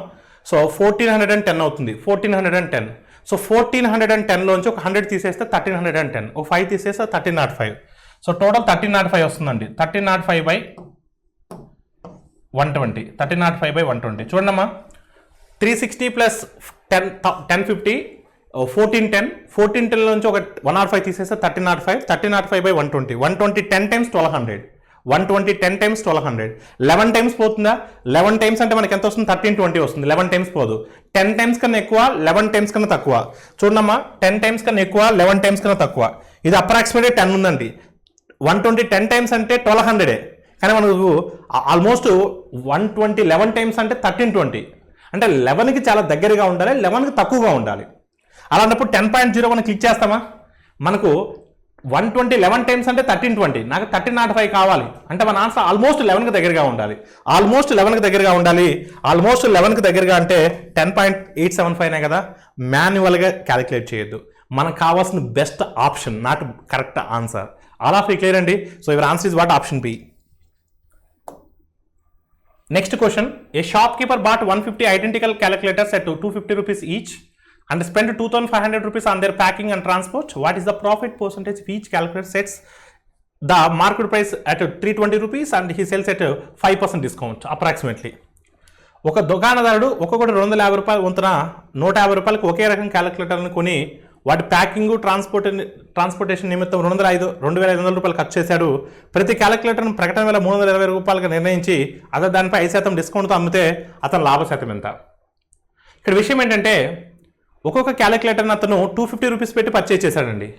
సో 1410 అవుతుంది. 1410. సో 1410లోంచి ఒక 100 తీసేస్తే 1310, ఒక 5 తీసేస్తే 1305. సో టోటల్ 1305 వస్తుందండి. 1305/120. 1305/120 చూడమ్మా. 360 + 1050 1410. 1410లోంచి ఒక 105 తీసేస్తే 1305. 1305/120. 120 10 టైమ్స్ 1200. 120 10 టైమ్స్ 1200. 11 టైమ్స్ పోతుందా? 11 టైమ్స్ అంటే మనకి ఎంత వస్తుంది? 1320 వస్తుంది. 11 టైమ్స్ పోదు. 10 టైమ్స్ కన్నా ఎక్కువ, 11 టైమ్స్ కన్నా తక్కువ. చూడమ్మా, 10 టైమ్స్ కన్నా ఎక్కువ, 11 టైమ్స్ కన్నా తక్కువ. ఇది అప్రాక్సిమేట్లీ 10 ఉందండి. 120 10 టైమ్స్ అంటే 1200. కానీ మనకు ఆల్మోస్ట్ 120 11 టైమ్స్ అంటే 1320. అంటే 11కి చాలా దగ్గరగా ఉండాలి, 11కి తక్కువగా ఉండాలి. అలాంటప్పుడు 10.0 మనం క్లిక్ చేస్తామా? మనకు 120 11 టైమ్స్ అంటే 1320. నాకు 1305 కావాలి అంటే మన ఆన్సర్ ఆల్మోస్ట్ 11కి దగ్గరగా ఉండాలి. ఆల్మోస్ట్ 11కి దగ్గరగా అంటే 10.875 కదా. మాన్యువల్గా క్యాలిక్యులేట్ చేయొద్దు. మనకు కావాల్సిన best option, not correct answer. అలా క్లియర్ అండి. So your answer is what? Option B. Next question, a shopkeeper bought 150 identical calculators at 250 rupees each and spent 2500 rupees on their packing and transport. What is the profit percentage if each calculator sets the market price at 320 rupees and he sells at 5% discount approximately? ఒక దుకాణదారుడు ఒక్కొక్కటి 250 రూపాయలు వంతున 150 రూపాయలకు ఒకే రకం క్యాలిక్యులేటర్ని కొని వాటి packing transportation నిమిత్తం 2500 రూపాయలు ఖర్చు చేశాడు. ప్రతి క్యాలిక్యులేటర్ను ప్రకటన వేల 320 రూపాయలుగా నిర్ణయించి అతను దానిపై 5% డిస్కౌంట్తో అమ్మితే అతను లాభశాతం ఎంత? ఇక్కడ విషయం ఏంటంటే ఒక్కొక్క క్యాలిక్యులేటర్ని అతను 250 రూపీస్ పెట్టి పర్చేజ్ చేశాడండి.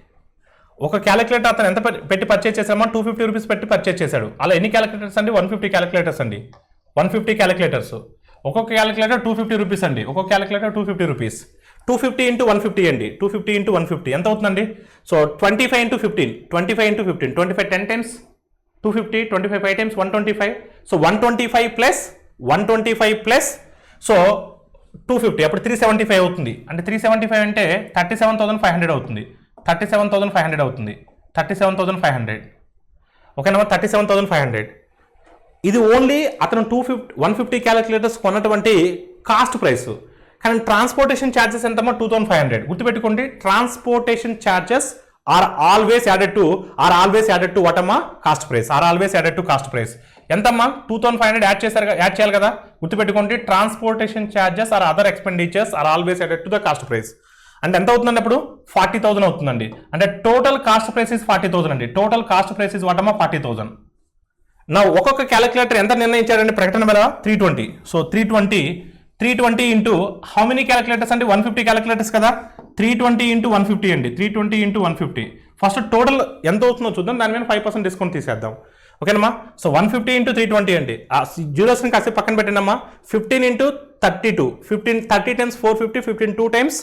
ఒక క్యాలిక్యులేటర్ అతను ఎంత పెట్టి పర్చేజ్ చేశామో 250 రూపీస్ పెట్టి పర్చేజ్ చేశాడు. అలా ఎన్ని క్యాలిక్యులేటర్స్ అండి? 150 క్యాలిక్యులేటర్స్ అండి. 150 క్యాలిక్యులేటర్స్. ఒక్కొక్క క్యాలిక్యులేటర్ 250 రూపీస్ అండి. ఒక్కొక్క క్యాలిక్యులేటర్ 250 రూపీస్. 250 × 150 అండి. 250 × 150 ఎంత అవుతుందండి? So 25 × 15. 25 × 15. 25 10 times 250. 25 5 times 125. So 125 + so 250 అప్పుడు 375 అవుతుంది. అంటే 375 అంటే 37,500 అవుతుంది. 37,500 అవుతుంది. 37,500 ఓకేనా, 37,500. ఇది ఓన్లీ అతను 150 క్యాలిక్యులేటర్స్ కొన్నటువంటి కాస్ట్ ప్రైస్. కానీ ట్రాన్స్పోర్టేషన్ ఛార్జెస్ ఎంతమ్మా 2,500. గుర్తుపెట్టుకోండి, transportation charges are always added to what అమ్మా కాస్ట్ ప్రైస్, కాస్ట్ ప్రైస్. ఎంతమ్మా 2,500 యాడ్ చేయాలి కదా. గుర్తుపెట్టుకోండి, transportation charges are other expenditures are always added to the cost price. అంటే ఎంత అవుతుందండి అప్పుడు 40,000 అవుతుందండి. అంటే టోటల్ కాస్ట్ ప్రైస్ ఇస్ 40,000 అండి. Total cost price is what అమ్మా 40,000. నా ఒక్కొక్క క్యాలిక్యులేటర్ ఎంత నిర్ణయించారండి ప్రకటన మీద 320. So 320 into how many calculators అంటే 150 క్యాలిక్యులేటర్స్ కదా. 320 ఇంటూ 150 అండి. 320 ఇంటూ 150. ఫస్ట్ టోటల్ ఎంత అవుతుందో చూద్దాం, దాని మీద 5% డిస్కౌంట్ తీసేద్దాం. ఓకేనమ్మా. సో 150 ఇంటూ 320 అండి. ఆ జీరోస్ని కాసేపు పక్కన పెట్టండి అమ్మా. 15 ఇంటూ 32, 30 టైమ్స్ 450, 15 2 టైమ్స్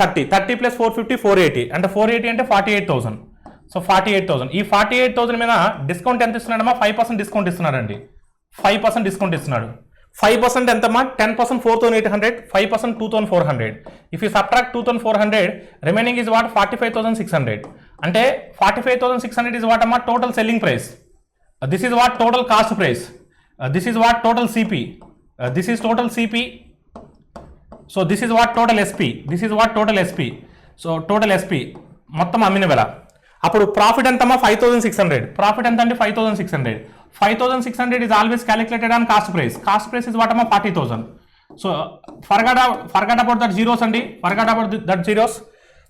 30 ప్లస్ 450 480. అంటే 480 అంటే 48,000. సో 48,000. ఈ 48,000 మీద డిస్కౌంట్ ఎంత ఇస్తున్నాడమ్మా 5% డిస్కౌంట్ ఇస్తున్నాడండి. 5% డిస్కౌంట్ ఇస్తున్నాడు. 5% ఎంతమ్మా 10% 4,800, 5% 2,400. If you subtract 2,400 remaining is what 45,600. అంటే 45,600 ఇస్ వాట్ అమ్మా total selling price. This is what total cost price. This is what total CP. This is total CP. So this is what total SP. So total SP మొత్తం అమ్మిన వెల. అప్పుడు profit ఎంతమ్మా 5,600. Profit ఎంత అంటే 5,600. 5,600 is always calculated on cost price. Cost price is what 40,000. So forgot about that zeros అండి. Forgot about that zeros.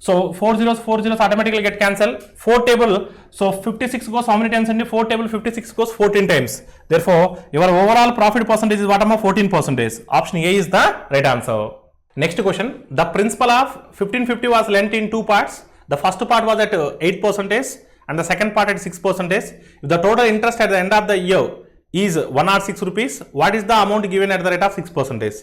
So 4 zeros automatically get cancelled. 4 table. So 56 goes how many times అండి? 4 table 56 goes 14 times. Therefore your overall profit percentage is what 14%. Option A is the right answer. Next question. The principal of 1550 was lent in 2 parts. The first part was at 8%. And the second part at 6%. If the total interest at the end of the year is 106 rupees, what is the amount given at the rate of 6%?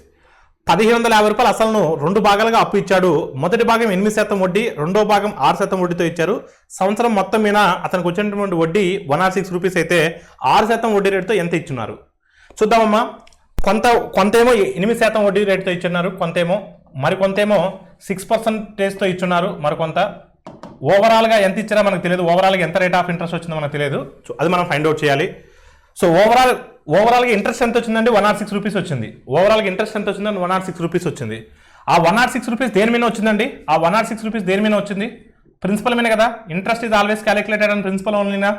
1,750 రూపాయలు అసలును 2 భాగాలుగా అప్పు ఇచ్చాడు. మొదటి భాగం 8% వడ్డీ, రెండో భాగం 6% వడ్డీతో ఇచ్చారు. సంవత్సరం మొత్తం మీద అతనికి వచ్చినటువంటి వడ్డీ 106 రూపీస్ అయితే 6% వడ్డీ రేటుతో ఎంత ఇచ్చున్నారు చూద్దామమ్మా. కొంతేమో 8% వడ్డీ రేటుతో ఇచ్చున్నారు, మరికొంతేమో 6%తో ఇచ్చున్నారు, మరికొంత ఓవరాల్గా ఎంత ఇచ్చినా మనకు తెలియదు. ఓవరాల్గా ఎంత రేట్ ఆఫ్ ఇంట్రెస్ట్ వచ్చిందో మనకు తెలియదు. సో అది మనం ఫైండ్ అవుట్ చేయాలి. సో ఓవరాల్గా ఇంట్రెస్ట్ ఎంత వచ్చిందండి 106 రూపీస్ వచ్చింది. ఓవరాల్గా ఇంట్రెస్ట్ ఎంత వచ్చిందండి 106 రూపీస్ వచ్చింది. ఆ 106 రూపీస్ దేని మీద వచ్చిందండి? ఆ 106 రూపీస్ దేని మీద వచ్చింది? ప్రిన్సిపల్ మీద కదా. Interest is always calculated and principal ఓన్లీనా.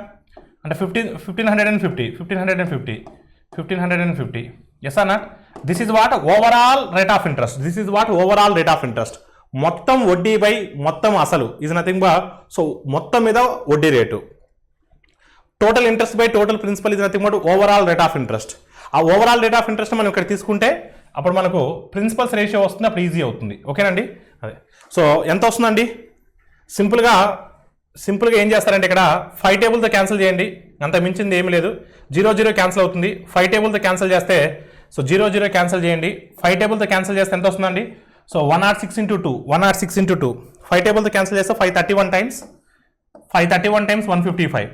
అంటే 1550 ఎస్ అన్నా. This is what overall rate of interest. మొత్తం వడ్డీ బై మొత్తం అసలు ఈజ్ నథింగ్ బట్ సో మొత్తం మీద వడ్డీ rate. Total interest by total principal is nothing but overall rate of interest. ఆ ఓవరాల్ రేట్ ఆఫ్ ఇంట్రెస్ట్ మనం ఇక్కడ తీసుకుంటే అప్పుడు మనకు ప్రిన్సిపల్స్ రేషియో వస్తుంది, అప్పుడు ఈజీ అవుతుంది. ఓకేనండి. అదే సో ఎంత వస్తుందండి? సింపుల్గా ఏం చేస్తారంటే ఇక్కడ 5 టేబుల్తో క్యాన్సిల్ చేయండి, అంత మించింది ఏమీ లేదు. 0 క్యాన్సిల్ అవుతుంది. 5 టేబుల్తో క్యాన్సిల్ చేస్తే సో 0 క్యాన్సిల్ చేయండి. 5 టేబుల్తో క్యాన్సిల్ చేస్తే ఎంత వస్తుందండి? So 106 into 2. 5 టేబుల్తో క్యాన్సిల్ చేస్తే 531 times 155.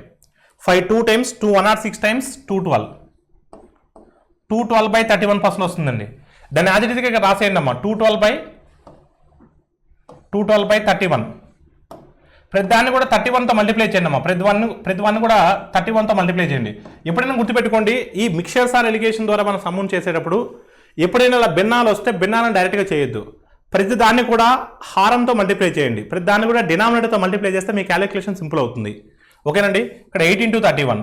5 2 times 2 106 times 212. 212 by 31% వస్తుందండి. దాన్ని యాజ్ ఇట్ ఈజ్ గా రాసేయండి అమ్మా. 212 by 31. ప్రతి దాన్ని కూడా 31తో మల్టిప్లై చేయండి అమ్మా. ప్రతి వన్ కూడా 31తో మల్టిప్లై చేయండి. ఎప్పుడైనా గుర్తుపెట్టుకోండి, ఈ మిక్చర్స్ ఆర్ ఎలిగేషన్ ద్వారా మనం సమ్మం చేసేటప్పుడు ఎప్పుడైనా ఇలా భిన్నాలు వస్తే భిన్నాలను డైరెక్ట్గా చేయొద్దు. ప్రతి దాన్ని కూడా హారంతో మల్టిప్లై చేయండి. ప్రతి దాన్ని కూడా డినామినేటర్తో మల్టిప్లై చేస్తే మీ క్యాలిక్యులేషన్ సింపుల్ అవుతుంది. ఓకేనండి. ఇక్కడ 8 into 31.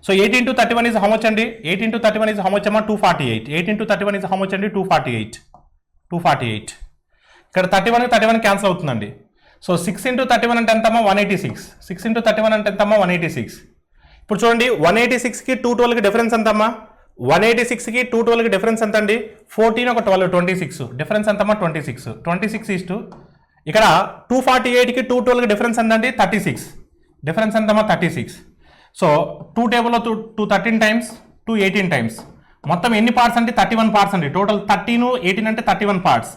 So 8 into 31 is how much అండి? 8 into 31 is how much అమ్మా? 248. 8 into 31 is how much అండి? 248. ఇక్కడ 31 క్యాన్సిల్ అవుతుందండి. సో 6 into 31 అంటే ఎంతమ్మా? 186. 6 into 31 అంటే ఎంతమ్మా? 186. ఇప్పుడు చూడండి 186కి 212కి డిఫరెన్స్ ఎంతమ్మా? 186కి 212కి డిఫరెన్స్ ఎంత అండి? 14 ఒక 12 26. డిఫరెన్స్ ఎంతమ్మా? 26 is to ఇక్కడ 248కి 212కి డిఫరెన్స్ ఎంతండి? 36. డిఫరెన్స్ ఎంతమ్మా? 36. సో 2 టేబుల్లో 213 times 218 times. మొత్తం ఎన్ని పార్ట్స్ అంటే 31 పార్ట్స్ అండి. టోటల్ 13 18 అంటే 31 parts.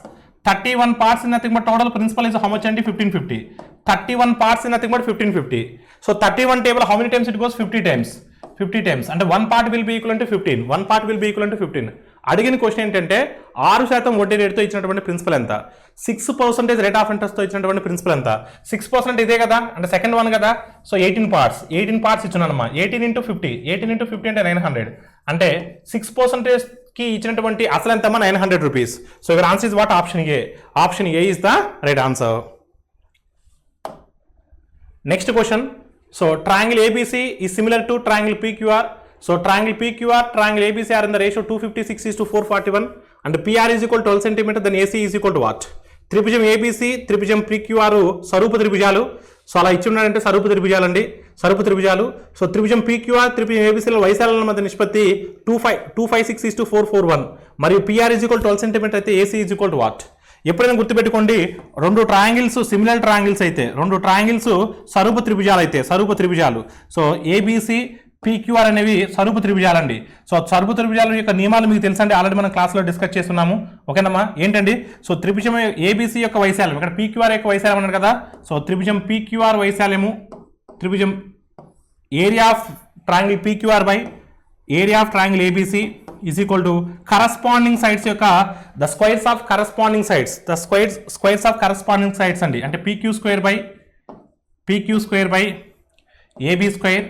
31 parts in nothing but total principal is how much and 1550. 31 parts in nothing but 1550. So 31 table how many times it goes? 50 times. And one part will be equivalent to 15. అడిగిన question ఏంటంటే 6% వడ్డీ రేటుతో ఇచ్చినటువంటి principal ఎంత, 6% rate of ఇంట్రెస్ట్తో ఇచ్చినటువంటి principal ఎంత, 6% ఇదే కదా అంటే సెకండ్ వన్ కదా. సో 18 పార్ట్స్ ఇచ్చున్నానమ్మా. 18 into 50 అంటే 900 అంటే 6%కి ఇచ్చినటువంటి అసలు ఎంతమ్మా 900 rupees. So your answer is what, option A is the right answer. Next question. So triangle ABC is similar to triangle PQR. So triangle PQR, triangle ABC are in the ratio 256:441 and PR is equal to 12 cm, then AC is equal to what? త్రిభుజం ABC, త్రిభుజం PQR స్వరూప త్రిభుజాలు. So అలా ఇచ్చి ఉన్నాడంటే స్వరూప త్రిభుజాలు అండి, స్వరూప త్రిభుజాలు. So త్రిభుజం PQR, త్రిభుజం ABCల వైశాల్యాల మధ్య నిష్పత్తి 256:441 మరియు PR is equal to 12 cm అయితే AC is equal to what? ఎప్పుడైనా గుర్తుపెట్టుకోండి, రెండు ట్రయాంగిల్స్ సిమిలర్ ట్రయాంగిల్స్ అయితే, రెండు ట్రయాంగిల్స్ స్వరూప త్రిభుజాలు అయితే, స్వరూప త్రిభుజాలు. సో ABC PQR అనేవి స్వరూప త్రిభుజాలండి. సో స్వరూప త్రిభుజాల యొక్క నియమాలు మీకు తెలుసండి, ఆల్రెడీ మనం క్లాస్లో డిస్కస్ చేస్తున్నాము. ఓకేనమ్మా, ఏంటండి? సో త్రిభుజం ABC యొక్క వైశాల్యం, ఇక్కడ PQR యొక్క వైశాల్యం అన్నారు కదా. సో త్రిభుజం PQR వైశాల్యము, త్రిభుజం area of triangle PQR by area of triangle ABC is equal to corresponding sides యొక్క the squares of corresponding sides, the squares of corresponding sides అండి. అంటే PQ square by AB square,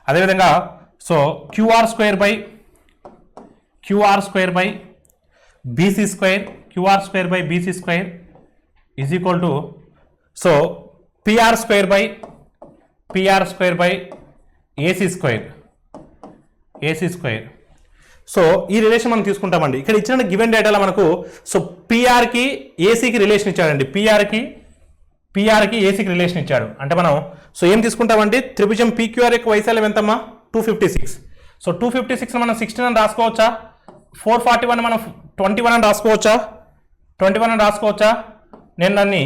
అదేవిధంగా so QR square by BC square, QR square by BC square is equal to so PR square by AC square. So ఈ relation మనం తీసుకుంటామండి. ఇక్కడ ఇచ్చిన given డేటాలో మనకు సో పిఆర్కి ఏసీకి రిలేషన్ ఇచ్చాడండి, పిఆర్కి ఏసీకి రిలేషన్ ఇచ్చాడు. అంటే మనం సో ఏం తీసుకుంటామండి, త్రిభుజం PQR యొక్క వైశాల్యం ఎంతమ్మా 256. సో 256 మనం 16 అని రాసుకోవచ్చా, 441 మనం 21 అని రాసుకోవచ్చా, నేను దాన్ని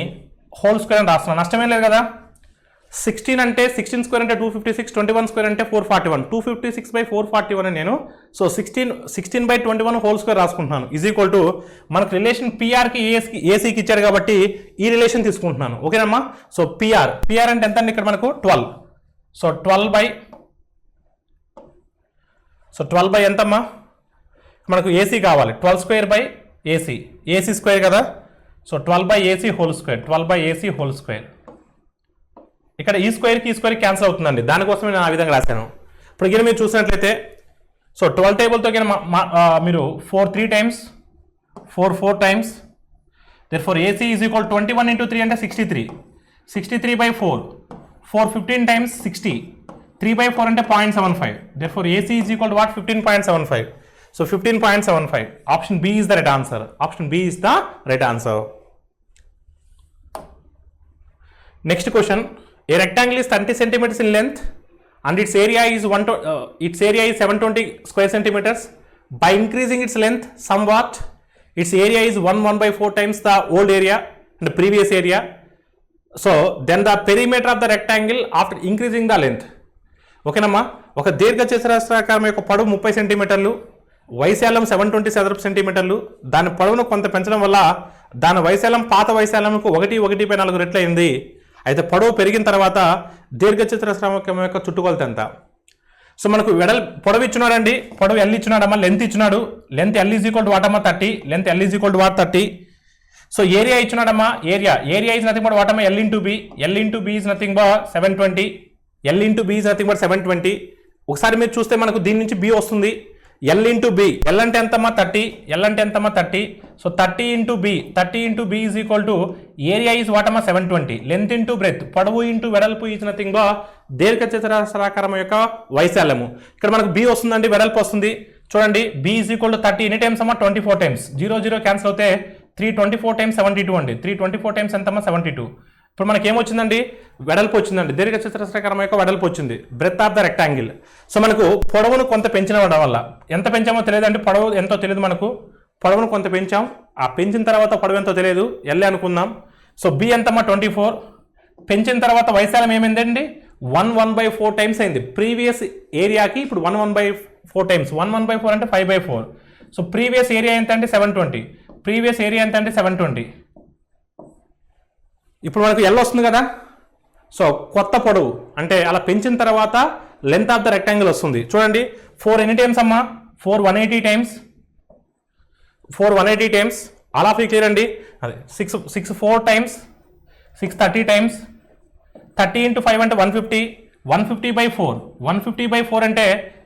హోల్ స్క్వేర్ అని రాస్తున్నాను, నష్టమేం లేదు కదా. 16 అంటే 16 స్క్వేర్ అంటే 256, 21 స్క్వేర్ అంటే 441, 256/441 నేను సో 16/21 హోల్ స్క్వేర్ రాసుకుంటున్నాను. ఈజ్ ఈక్వల్ టు మనకు రిలేషన్ పిఆర్కి ఏసీకి ఇచ్చారు కాబట్టి ఈ రిలేషన్ తీసుకుంటున్నాను. ఓకేనమ్మా. సో పిఆర్ అంటే ఎంత అండి, ఇక్కడ మనకు 12. సో 12 బై ఎంతమ్మా, మనకు ఏసీ కావాలి, 12 స్క్వేర్ బై ఏసీ స్క్వేర్ కదా. So 12/AC whole square. ఇక్కడ ఈ స్క్వేర్కి క్యాన్సిల్ అవుతుందండి, దానికోసం నేను ఆ విధంగా రాశాను. ఇప్పుడు గిన మీరు చూసినట్లయితే సో 12 టేబుల్తో మీరు 4 times therefore AC is equal 21 into 3 అంటే 63/4, 15 టైమ్స్ 60, 3/4 అంటే 0.75. Therefore AC is equal to what, 15.75. So 15.75. Option B is the right answer. Next question. A rectangle is 30 centimeters in length and its area is 720 square centimeters. By increasing its length somewhat, its area is 1/4 times the old area and the previous area. So then the perimeter of the rectangle after increasing the length. ఓకేనమ్మా, ఒక దీర్ఘ చతురస్రాకారం యొక్క పొడవు 30 సెంటీమీటర్లు, వైశాల్యం 720 చదరపు సెంటీమీటర్లు. దాని పొడవును కొంత పెంచడం వల్ల దాని వైశాల్యం పాత వైశాల్యంకు 1/4 రెట్లు అయింది. అయితే పొడవు పెరిగిన తర్వాత దీర్ఘ చతురస్రాకారం యొక్క చుట్టుకొలత ఎంత? సో మనకు పొడవు ఇచ్చున్నాడండి, పొడవు L ఇచ్చున్నాడమ్మా, లెంత్ ఇచ్చున్నాడు, length L is equal to what అమ్మా 30. సో ఏరియా ఇచ్చున్నాడమ్మా, area is nothing but what అమ్మా L into B is nothing but 720. ఒకసారి మీరు చూస్తే మనకు దీని నుంచి బి వస్తుంది. L ఇంటూ బి, L అంటే ఎంతమ్మా 30. So 30 into B is equal to area is what అమ్మా 720, లెంత్ ఇంటూ బ్రెత్, పొడవు ఇంటూ వెడల్పు ఈజ్ నథింగ్ బట్ దీర్ఘ చతురస్రాకారం యొక్క వైశాల్యము. ఇక్కడ మనకు బి వస్తుందండి, వెడల్పు వస్తుంది. చూడండి, బి ఈజ్ ఈక్వల్ టు 30 ఎన్ని టైమ్స్ అమ్మా 24 టైమ్స్, 0 క్యాన్సిల్ అవుతే 324 టైమ్స్ 72 అండి. 324 టైమ్స్ ఎంతమ్మా 72. ఇప్పుడు మనకి ఏమొచ్చిందండి, వెడల్పు వచ్చిందండి, దీర్ఘ చతురస్రాకారం యొక్క వెడల్పు వచ్చింది, breadth of the rectangle. So మనకు పొడవును కొంత పెంచిన వల్ల ఎంత పెంచామో తెలియదండి, పొడవు ఎంతో తెలియదు మనకు. పొడవును కొంత పెంచాం, ఆ పెంచిన తర్వాత పొడవు ఎంతో తెలియదు, ఎల్ అనుకుందాం. సో బి ఎంతమ్మా 24, పెంచిన తర్వాత వైశాల్యం ఏమైందండి 1/4 టైమ్స్ అయింది. ప్రీవియస్ ఏరియాకి ఇప్పుడు 1/4 టైమ్స్, 1/4 అంటే 5/4. సో ప్రీవియస్ ఏరియా ఎంత అంటే 720. ఇప్పుడు మనకు ఎల్ వస్తుంది కదా. సో కొత్త పొడవు అంటే అలా పెంచిన తర్వాత లెంత్ ఆఫ్ ద రెక్టాంగిల్ వస్తుంది. చూడండి 4 ఎన్ని టైమ్స్ అమ్మా 4 180 times, 4 180 times, all of you clear అండి. అదే 6 4 టైమ్స్, 6 30 టైమ్స్, 30 into 5 అంటే 150, 150/4 అంటే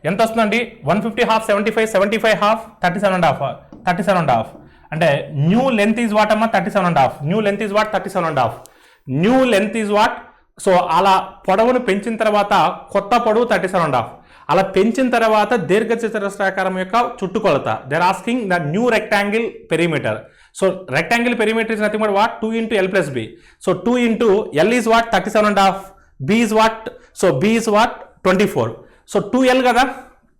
ఎంత వస్తుందండి? 150 హాఫ్ 75, 75 హాఫ్ 37.5 అంటే న్యూ లెంత్ ఈజ్ వాట్ అమ్మా? 37.5. New length is what? 37.5. New length is what? So అలా పొడవును పెంచిన తర్వాత కొత్త పొడవు 37.5. అలా పెంచిన తర్వాత దీర్ఘచతురస్రాకారం యొక్క చుట్టుకొలత. They're asking the new rectangle perimeter. So rectangle perimeter is nothing but what? 2 into L plus B. So 2 into L is what? 37.5. B is what? So B is what? 24. So 2L కదా,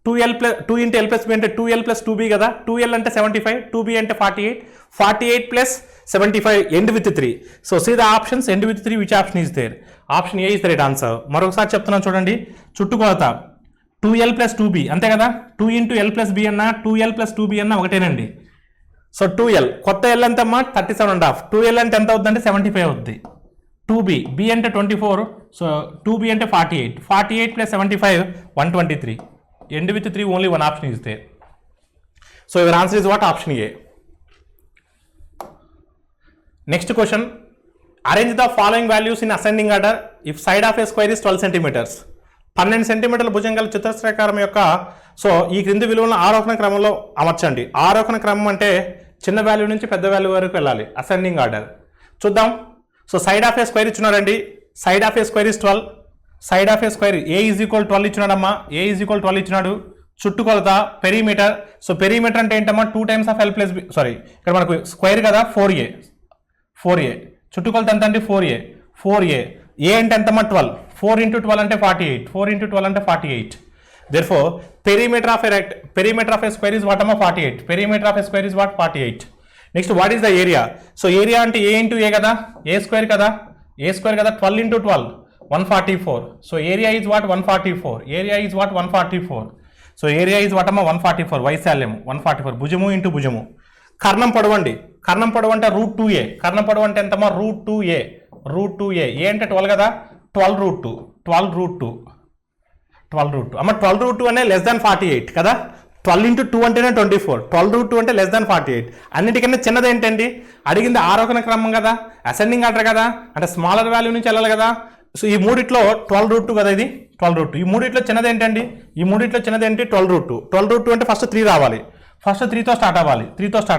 2 into L plus B అంటే 2L plus 2B కదా, 2L అంటే 75, 2B అంటే 48, 48 plus 75 end with 3. So see the options, end with 3, which option is there? Option A is the right answer. మరొకసారి చెప్తున్నాను చూడండి, చుట్టుకొలత 2L plus 2B అంతే కదా, 2 into L plus B అన్నా 2L plus 2B అన్నా ఒకటేనండి. సో 2L కొత్త L ఎంత అమ్మా? 37.5. 2L అంటే ఎంత అవుతుందంటే 75 అవుద్ది. 2B, B అంటే 24, సో 2B అంటే 48, 48 plus 75 123. End with 3, only one option is there. So your answer is what? Option A. Next question, arrange the following values in ascending order if side of a square is 12 centimeters. 12 సెంటీమీటర్ల భుజం గల చతురస్రాకారం యొక్క so ఈ క్రింది విలువలను ఆరోహణ క్రమంలో అమర్చండి. ఆరోహణ క్రమం అంటే చిన్న వాల్యూ నుంచి పెద్ద వాల్యూ వరకు వెళ్ళాలి, అసెండింగ్ ఆర్డర్. చూద్దాం. So side of a square ఇచ్చినారండి, side of a square is 12, side of a square a is equal 12 ఇచ్చినాడమ్మా, ఏ ఈజ్ ఈక్వల్ 12 ఇచ్చినాడు. చుట్టుకొలత పెరిమీటర్, సో పెరిమీటర్ అంటే ఏంటమ్మా? 2 times of L plus B, sorry ఇక్కడ మనకు square కదా, 4A. చుట్టుకొలత ఎంత అండి? 4A. ఏ అంటే ఎంతమ్మా? 12. 4 into 12 అంటే 48, 4 into 12 అంటే 48. Therefore perimeter of a square is what amma? 48. Perimeter of a square is what? 48. Next, what is the area? So area అంటే A into A కదా, A square కదా, 12 into 12 144. So area is what? 144. Area is what? 144. So area is what amma? 144. వైశాల్యము 144. భుజము into భుజము. కర్ణం పొడవు అండి, కర్ణం పొడవు అంటే √2A. కర్ణం పొడవు అంటే ఎంతమ్మా? √2A. ఏ అంటే 12 కదా, 12 అమ్మ 12 అనే లెస్ దాన్ 48 కదా, 12 into 2 అంటేనే 24, 12 అంటే లెస్ దాన్ 48. అన్నిటికన్నా చిన్నది ఏంటండి? అడిగింది ఆరోహణ క్రమం కదా, అసెండింగ్ ఆర్డర్ కదా, అంటే స్మాలర్ వాల్యూ నుంచి వెళ్ళాలి కదా. సో ఈ మూడిట్లో 12 కదా, ఇది 12. ఈ మూడిట్లో చిన్నది ఏంటండి? ఈ మూడిట్లో చిన్నది ఏంటి? 12 అంటే ఫస్ట్ 3 రావాలి, ఫస్ట్ 3తో స్టార్ట్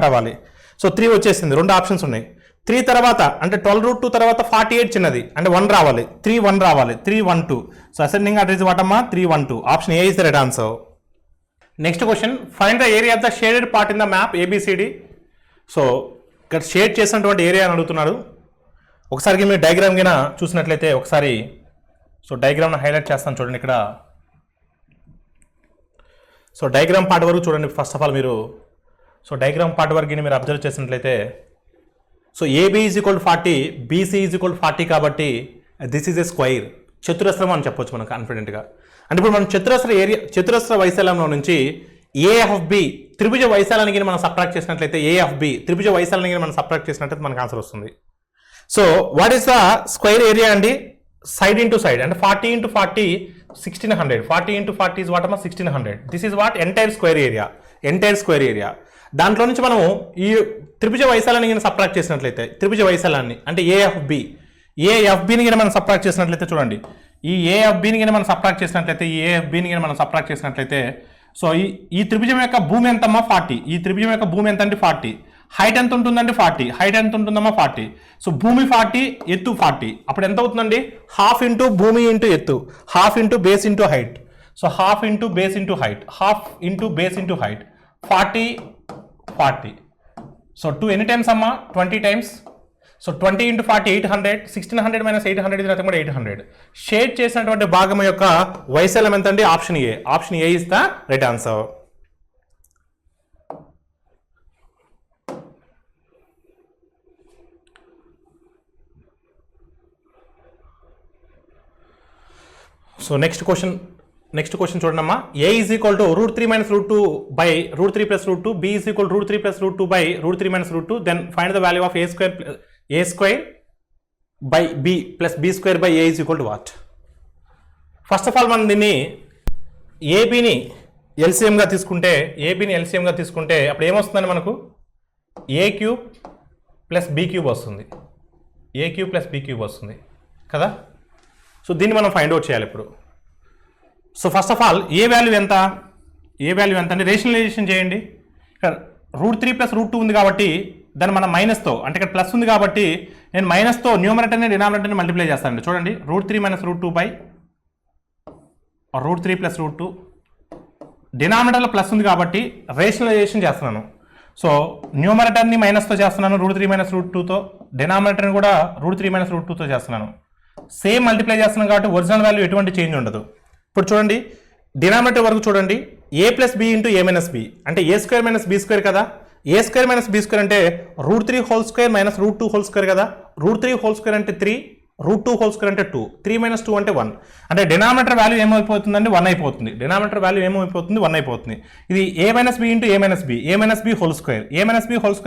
అవ్వాలి. సో 3 వచ్చేసింది, 2 ఆప్షన్స్ ఉన్నాయి. 3 తర్వాత అంటే 12 తర్వాత 48 చిన్నది అంటే 1 రావాలి, 1 రావాలి, 312. So ascending order is what అమ్మా? 312. Option A is the right answer. Next question, find the area of the shaded part in the map ABCD. So ఇక్కడ షేడ్ చేసినటువంటి ఏరియా అని అడుగుతున్నాడు. ఒకసారి మీరు డయాగ్రామ్ కింద చూసినట్లయితే ఒకసారి సో డయాగ్రామ్ని హైలైట్ చేస్తాను చూడండి ఇక్కడ. సో డయాగ్రామ్ పార్ట్ వరకు చూడండి ఫస్ట్ ఆఫ్ ఆల్ మీరు. సో డయాగ్రామ్ పార్ట్ వరకు మీరు అబ్జర్వ్ చేసినట్లయితే so AB is equal 40, BC is equal 40 కాబట్టి దిస్ ఈజ్ ఎ స్క్వైర్, చతురస్రం అని చెప్పొచ్చు మనం కాన్ఫిడెంట్గా. అంటే ఇప్పుడు మనం చతురస్ర వైశాల్యంలో నుంచి AFB త్రిభుజ వైశాల్యానికి మనం సబ్ట్రాక్ట్ చేసినట్లయితే AFB త్రిభుజ వైశాల్యానికి మనం సబ్ట్రాక్ట్ చేసినట్లయితే మనకు ఆన్సర్ వస్తుంది. So what is the square area అండి? సైడ్ ఇంటూ సైడ్ అంటే 40 into 40 1600, 40 into 40 is what అమ్మా? 1600. This is what? Entire square area. దాంట్లో నుంచి మనము ఈ త్రిభుజ వైశాల్యాన్ని కింద సబ్ట్రాక్ట్ చేసినట్లయితే, త్రిభుజ వైశాల్యాన్ని అంటే AFBని కింద మనం సబ్ట్రాక్ట్ చేసినట్లయితే చూడండి, ఈ AFBని కింద మనం సబ్ట్రాక్ట్ చేసినట్లయితే సో ఈ త్రిభుజం యొక్క భూమి ఎంతమ్మా? 40. ఈ త్రిభుజం యొక్క భూమి ఎంత అంటే 40. హైట్ ఎంత ఉంటుందండి? 40. హైట్ ఎంత ఉంటుందమ్మా? 40. సో భూమి 40, ఎత్తు 40. అప్పుడు ఎంత అవుతుందండి? హాఫ్ ఇంటూ భూమి ఇంటూ ఎత్తు, half into base into height. So half into base into height 40. So 2 ఎన్ని టైమ్స్ అమ్మా? 20 టైమ్స్. సో 20 into 40 800, 1600 minus 800 ఇది కూడా 800. షేడ్ చేసినటువంటి భాగం యొక్క వైశాల్యం ఎంత అండి? Option A is the right answer. So next question చూడండి అమ్మా. A is equal to √3 minus √2 by √3 plus √2, B is equal to √3 plus √2 by √3 minus √2. Then find the value of A square by B plus B square by A is equal to what? First of all మనం దీన్ని ABని ఎల్సిఎంగా తీసుకుంటే ఏబీని ఎల్సిఎంగా తీసుకుంటే అప్పుడు ఏమొస్తుందండి మనకు ఏ cube plus b cube వస్తుంది. ఏ cube plus b cube వస్తుంది కదా. So దీన్ని మనం ఫైండ్ అవుట్ చేయాలి ఇప్పుడు. So first of all A value ఎంత అంటే రేషనలైజేషన్ చేయండి. ఇక్కడ √3 + √2 ఉంది కాబట్టి దాన్ని మనం మైనస్తో, అంటే ఇక్కడ ప్లస్ ఉంది కాబట్టి నేను మైనస్తో న్యూమరేటర్ని డినామినేటర్ని మల్టిప్లై చేస్తానండి. చూడండి √3 - √2 బై √3 + √2. డినామినేటర్లో ప్లస్ ఉంది కాబట్టి రేషనలైజేషన్ చేస్తున్నాను. సో న్యూమరేటర్ని మైనస్తో చేస్తున్నాను √3 - √2తో, డినామినేటర్ని కూడా √3 - √2తో చేస్తున్నాను. సేమ్ మల్టిప్లై చేస్తున్నాను కాబట్టి ఒరిజినల్ వాల్యూ ఎటువంటి చేంజ్ ఉండదు. ఇప్పుడు చూడండి డినామినేటర్ వరకు చూడండి a + b × a - b అంటే a² - b² కదా. a² - b² అంటే √3² - √2² కదా. √3² అంటే 3, √2² అంటే 2, 3 - 2 అంటే 1. అంటే డినామినేటర్ వాల్యూ ఏమైపోతుందండి 1 అయిపోతుంది. డినామినేటర్ వాల్యూ ఏమైపోతుంది 1 అయిపోతుంది. ఇది a - b × a - b, a - b² a - b²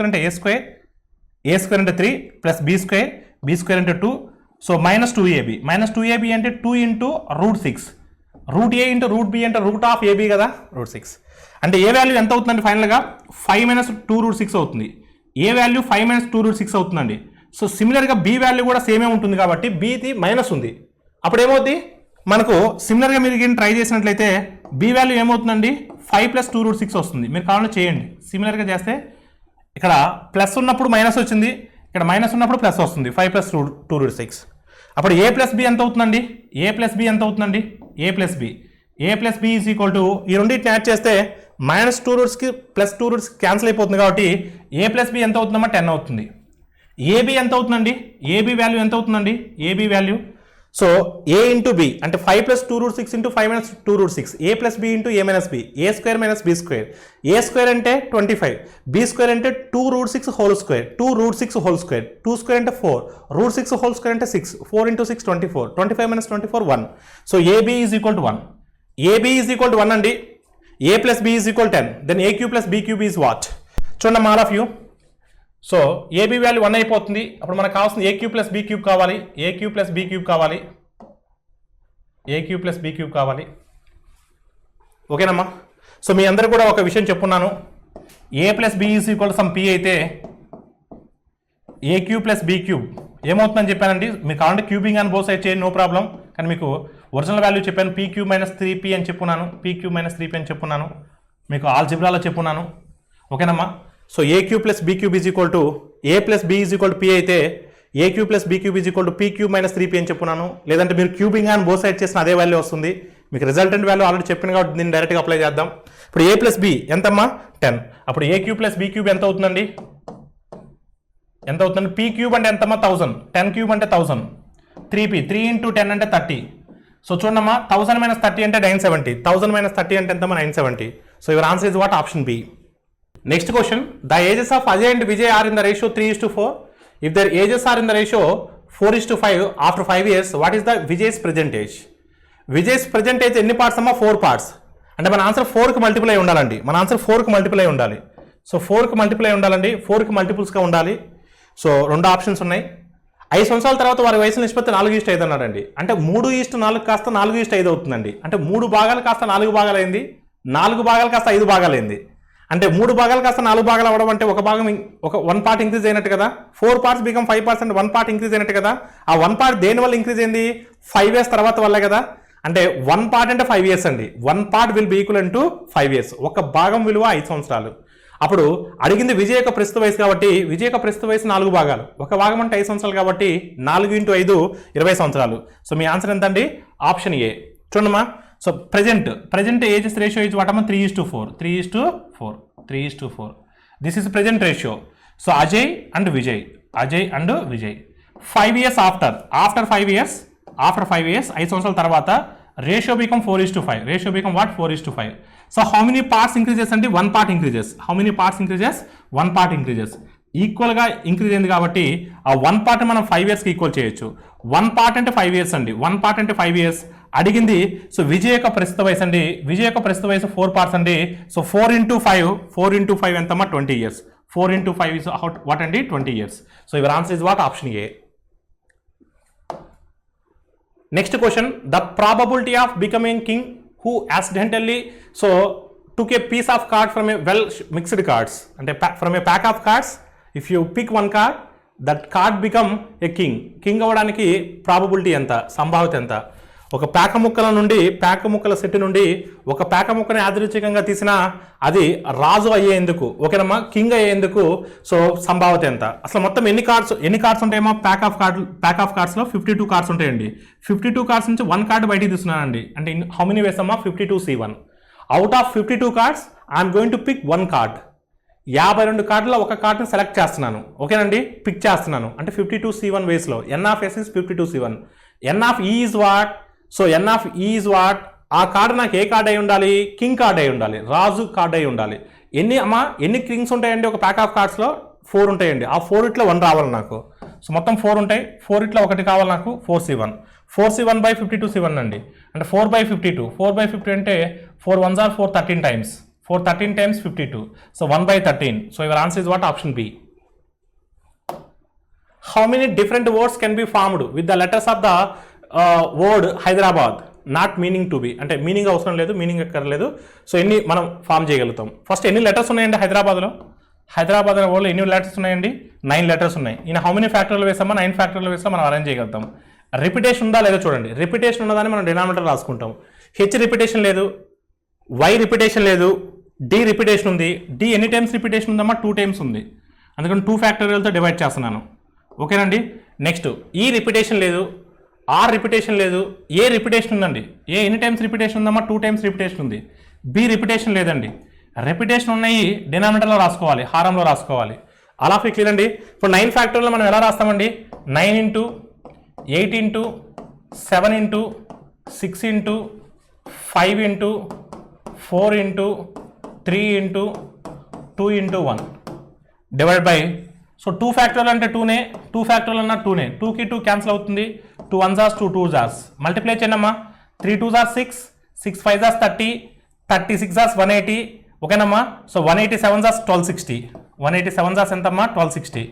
అంటే a² అంటే 3 ప్లస్ b² అంటే 2. సో -2ab అంటే 2 × √6, √a × √b అంటే √ab కదా, √6. అంటే ఏ వాల్యూ ఎంత అవుతుందండి ఫైనల్గా 5 - 2 √6 అవుతుంది. ఏ వాల్యూ 5 - 2 √6 అవుతుందండి. సో సిమిలర్గా బి వాల్యూ కూడా సేమే ఉంటుంది కాబట్టి బీది మైనస్ ఉంది. అప్పుడు ఏమవుతుంది మనకు సిమిలర్గా మీరు ట్రై చేసినట్లయితే బి వాల్యూ ఏమవుతుందండి 5 + 2 √6 వస్తుంది. మీరు కావాలని చేయండి. సిమిలర్గా చేస్తే ఇక్కడ ప్లస్ ఉన్నప్పుడు మైనస్ వచ్చింది, ఇక్కడ మైనస్ ఉన్నప్పుడు ప్లస్ వస్తుంది 5 + 2 √6. అప్పుడు a + b ఎంత అవుతుందండి a + b ఎంత అవుతుందండి a + b is equal to ఈ రెండింటిని యాడ్ చేస్తే -2 రూట్స్కి +2 రూట్స్ క్యాన్సిల్ అయిపోతుంది కాబట్టి a + b ఎంత అవుతుందమ్మా 10 అవుతుంది. ఏబి ఎంత అవుతుందండి ఏబి వాల్యూ ఎంత అవుతుందండి AB value. So a × b అంటే 5 + 2 √6 × 5 - 2 √6 a + b × a - b a² - b². a² అంటే 25, b² అంటే 2 √6 హోల్ స్క్వేర్, 2 √6 హోల్ స్క్వేర్, 2² అంటే 4, √6 హోల్ స్క్వేర్ అంటే 6, 4 × 6 24, 25 - 24 1. So ab is equal to 1. ab is equal to 1 అండి. a + b is equal 10. Then a³ + b³ is what? చూడండి all of you. So a b value 1 అయిపోతుంది. అప్పుడు మనకు కావాల్సింది a³ + b³ కావాలి, a³ + b³ కావాలి, a³ + b³ కావాలి. ఓకేనమ్మా. సో మీ అందరూ కూడా ఒక విషయం చెప్పున్నాను, a + b is equal to some p అయితే a³ + b³ ఏమవుతుందని చెప్పానండి. మీకు కావాలంటే క్యూబింగ్ అని బోత్ సైడ్ చేయండి, నో ప్రాబ్లం. కానీ మీకు ఒరిజినల్ వాల్యూ చెప్పాను p³ - 3p అని చెప్పున్నాను, p³ - 3p అని చెప్పున్నాను, మీకు ఆల్జిబ్రాలో చెప్పున్నాను. ఓకేనమ్మా. So a³ + b³ is equal to a + b is equal to p అయితే a³ + b³ is equal to p³ - 3p అని చెప్పున్నాను. లేదంటే మీరు క్యూబింగ్ అని బోత్ సైడ్ చేసిన అదే వాల్యూ వస్తుంది. మీకు రిజల్టెంట్ వాల్యూ ఆల్రెడీ చెప్పిన కాబట్టి దీన్ని డైరెక్ట్గా అప్లై చేద్దాం. ఇప్పుడు a + b ఎంతమ్మా 10. అప్పుడు a³ + b³ ఎంత అవుతుందండి p³ అంటే ఎంతమ్మా 1000, 10³ అంటే 1000, 3p 3 × 10 అంటే 30. సో చూడమ్మా 1000 - 30 అంటే 970, 1000 - 30 అంటే ఎంతమ్మా 970. So your answer is what? Option B. Next question, the ages of Ajay and Vijay are in the ratio 3:4. If their ages are in the ratio 4:5 after 5 years, what is the Vijay's present age? Vijay's present age ఎన్ని parts అమ్మా 4 parts. అంటే మన answer 4కి multiply ఉండాలండి. మన answer 4కి multiply ఉండాలి. So 4కి మల్టిప్లై ఉండాలండి, 4కి మల్టిపుల్స్గా ఉండాలి. సో 2 ఆప్షన్స్ ఉన్నాయి. 5 సంవత్సరాల తర్వాత వారి వయసు నిష్పత్తి 4:5 అన్నాడండి. అంటే 3:4 కాస్త 4:5 అవుతుందండి. అంటే 3 భాగాలు కాస్త 4 భాగాలు అయింది, 4 భాగాలు కాస్త 5 భాగాలు అయింది. అంటే 3 భాగాలు కాస్త 4 భాగాలు అవ్వడం అంటే ఒక భాగం ఒక 1 పార్ట్ ఇంక్రీజ్ అయినట్టు కదా. 4 parts బికమ్ 5% 1 part ఇంక్రీజ్ అయినట్టు కదా. ఆ 1 part దేని వల్ల ఇంక్రీజ్ అయింది? 5 years తర్వాత వల్ల కదా. అంటే 1 part అంటే 5 years అండి. 1 part will be equal to 5 years. ఒక భాగం విలువ 5 సంవత్సరాలు. అప్పుడు అడిగింది విజయ్ యొక్క ప్రస్తుత వయసు కాబట్టి విజయ్ యొక్క ప్రస్తుత వయసు 4 భాగాలు, ఒక భాగం అంటే 5 సంవత్సరాలు కాబట్టి 4 × 5 20 సంవత్సరాలు. సో మీ ఆన్సర్ ఎంత అండి? Option A. చూడమ్మా. So present ages ratio is what అమ్మా 3:4. This is present ratio. So Ajay and Vijay 5 years after 5 years 5 సంవత్సరాల తర్వాత ratio become 4:5. Ratio become what? 4:5. So how many parts increases అంటే 1 part increases. How many parts increases? 1 part increases. ఈక్వల్గా increase అయింది కాబట్టి ఆ 1 part మనం 5 yearsకి equal చేయొచ్చు. 1 part అంటే 5 years అండి. 1 part అంటే 5 years అడిగింది. సో విజయ్ యొక్క ప్రస్తుత వయసు అండి. విజయ్ యొక్క ప్రస్తుత వయసు 4 parts అండి. సో 4 × 5 ఎంతమ్మా 20 years. 4 × 5 ఇస్ వాట్ అండి 20 years. So your answer is what? Option A. Next question, the probability of becoming king who accidentally. So took a piece of card from a well mixed cards and from a pack of cards. If you pick one card, that card become a king. King అవ్వడానికి probability ఎంత, సంభావ్యత ఎంత? ఒక పేక ముక్కల set నుండి ఒక పేక ముక్కని యాదృచ్ఛికంగా తీసినా అది రాజు అయ్యేందుకు, ఓకేనమ్మా, కింగ్ అయ్యేందుకు సో సంభావ్యత ఎంత? అసలు మొత్తం ఎన్ని కార్డ్స్ ఉంటాయేమో ప్యాక్ ఆఫ్ కార్డ్స్లో 52 కార్డ్స్ ఉంటాయండి. 52 కార్డ్స్ నుంచి 1 కార్డు బయటికి తీస్తున్నానండి. అంటే హౌ మెనీ వేస్తామా? 52C1. Out of 52 cards I'm going to pick 1 card. 52 కార్డులో ఒక కార్డుని సెలెక్ట్ చేస్తున్నాను, ఓకేనండి, పిక్ చేస్తున్నాను. అంటే 52C1 వేస్లో n of S is 52C1. N of E is what? So n of E is what? ఆ కార్డు నాకు ఏ కార్డ్ అయి ఉండాలి? కింగ్ కార్డ్ అయి ఉండాలి, రాజు కార్డ్ అయి ఉండాలి. ఎన్ని కింగ్స్ ఉంటాయండి ఒక ప్యాక్ ఆఫ్ కార్డ్స్లో? 4 ఉంటాయండి. ఆ 4 ఇట్లో 1 రావాలి నాకు. సో మొత్తం 4 ఉంటాయి. 4 ఇట్లో 1 కావాలి నాకు, 4C1. 4C1 by 52C1 అండి. అంటే 4/52. 4/50 అంటే 4 1s are 4 13 times. 4 13 times 52. So 1/13. So your answer is what? Option B. How many different words can be formed with the letters of the word Hyderabad? Not meaning to be, అంటే meaning అవసరం లేదు, meaning ఎక్కర్లేదు. So ఎన్ని మనం form చేయగలుగుతాం? First ఎన్ని letters ఉన్నాయండి హైదరాబాద్ అనే వర్డ్లో ఎన్ని లెటర్స్ ఉన్నాయండి? 9 లెటర్స్ ఉన్నాయి. ఈయన హౌ మెనీ ఫ్యాక్టర్లు వేసామా? 9 ఫ్యాక్టర్లు వేస్తే మనం అరేంజ్ చేయగలుగుతాం. రిపిటేషన్ ఉందా లేదో చూడండి. రిపిటేషన్ ఉన్నదాన్ని మనం డినామినేటర్ రాసుకుంటాం. హెచ్ రిపిటేషన్ లేదు, వై రిపిటేషన్ లేదు, డి రిపిటేషన్ ఉంది. డి ఎన్ని టైమ్స్ రిపిటేషన్ ఉందమ్మా? 2 టైమ్స్ ఉంది. అందుకని 2 ఫ్యాక్టోరియల్తో డివైడ్ చేస్తున్నాను, ఓకేనండి. నెక్స్ట్ ఈ రిపిటేషన్ లేదు, ఆర్ రిపిటేషన్ లేదు, ఏ రిపిటేషన్ ఉందండి? ఏ ఎన్ని టైమ్స్ రిపిటేషన్ ఉందమ్మా? 2 టైమ్స్ రిపిటేషన్ ఉంది. బి రిపిటేషన్ లేదండి. రిపిటేషన్ ఉన్నాయి, డినామినేటర్లో రాసుకోవాలి, హారంలో రాసుకోవాలి. అలా క్లియర్ అండి. ఇప్పుడు 9 ఫ్యాక్టర్లో మనం ఎలా రాస్తామండి? 9 into 8 into 7 into 6 into 5 into 4 into 3 into 2 into 1 divide by. So 2 factorial అంటే 2నే, 2 ఫ్యాక్టోరియల్ అన్న 2నే. 2కి 2 క్యాన్సిల్ అవుతుంది. 2 1s are 2 2s are. Multiply చేయనమ్మా. 3 2s are 6, 6 5s are 30, 36 are 180, ఓకేనమ్మా. So 187s are 1260. 187s are ఎంతమ్మా? 1260.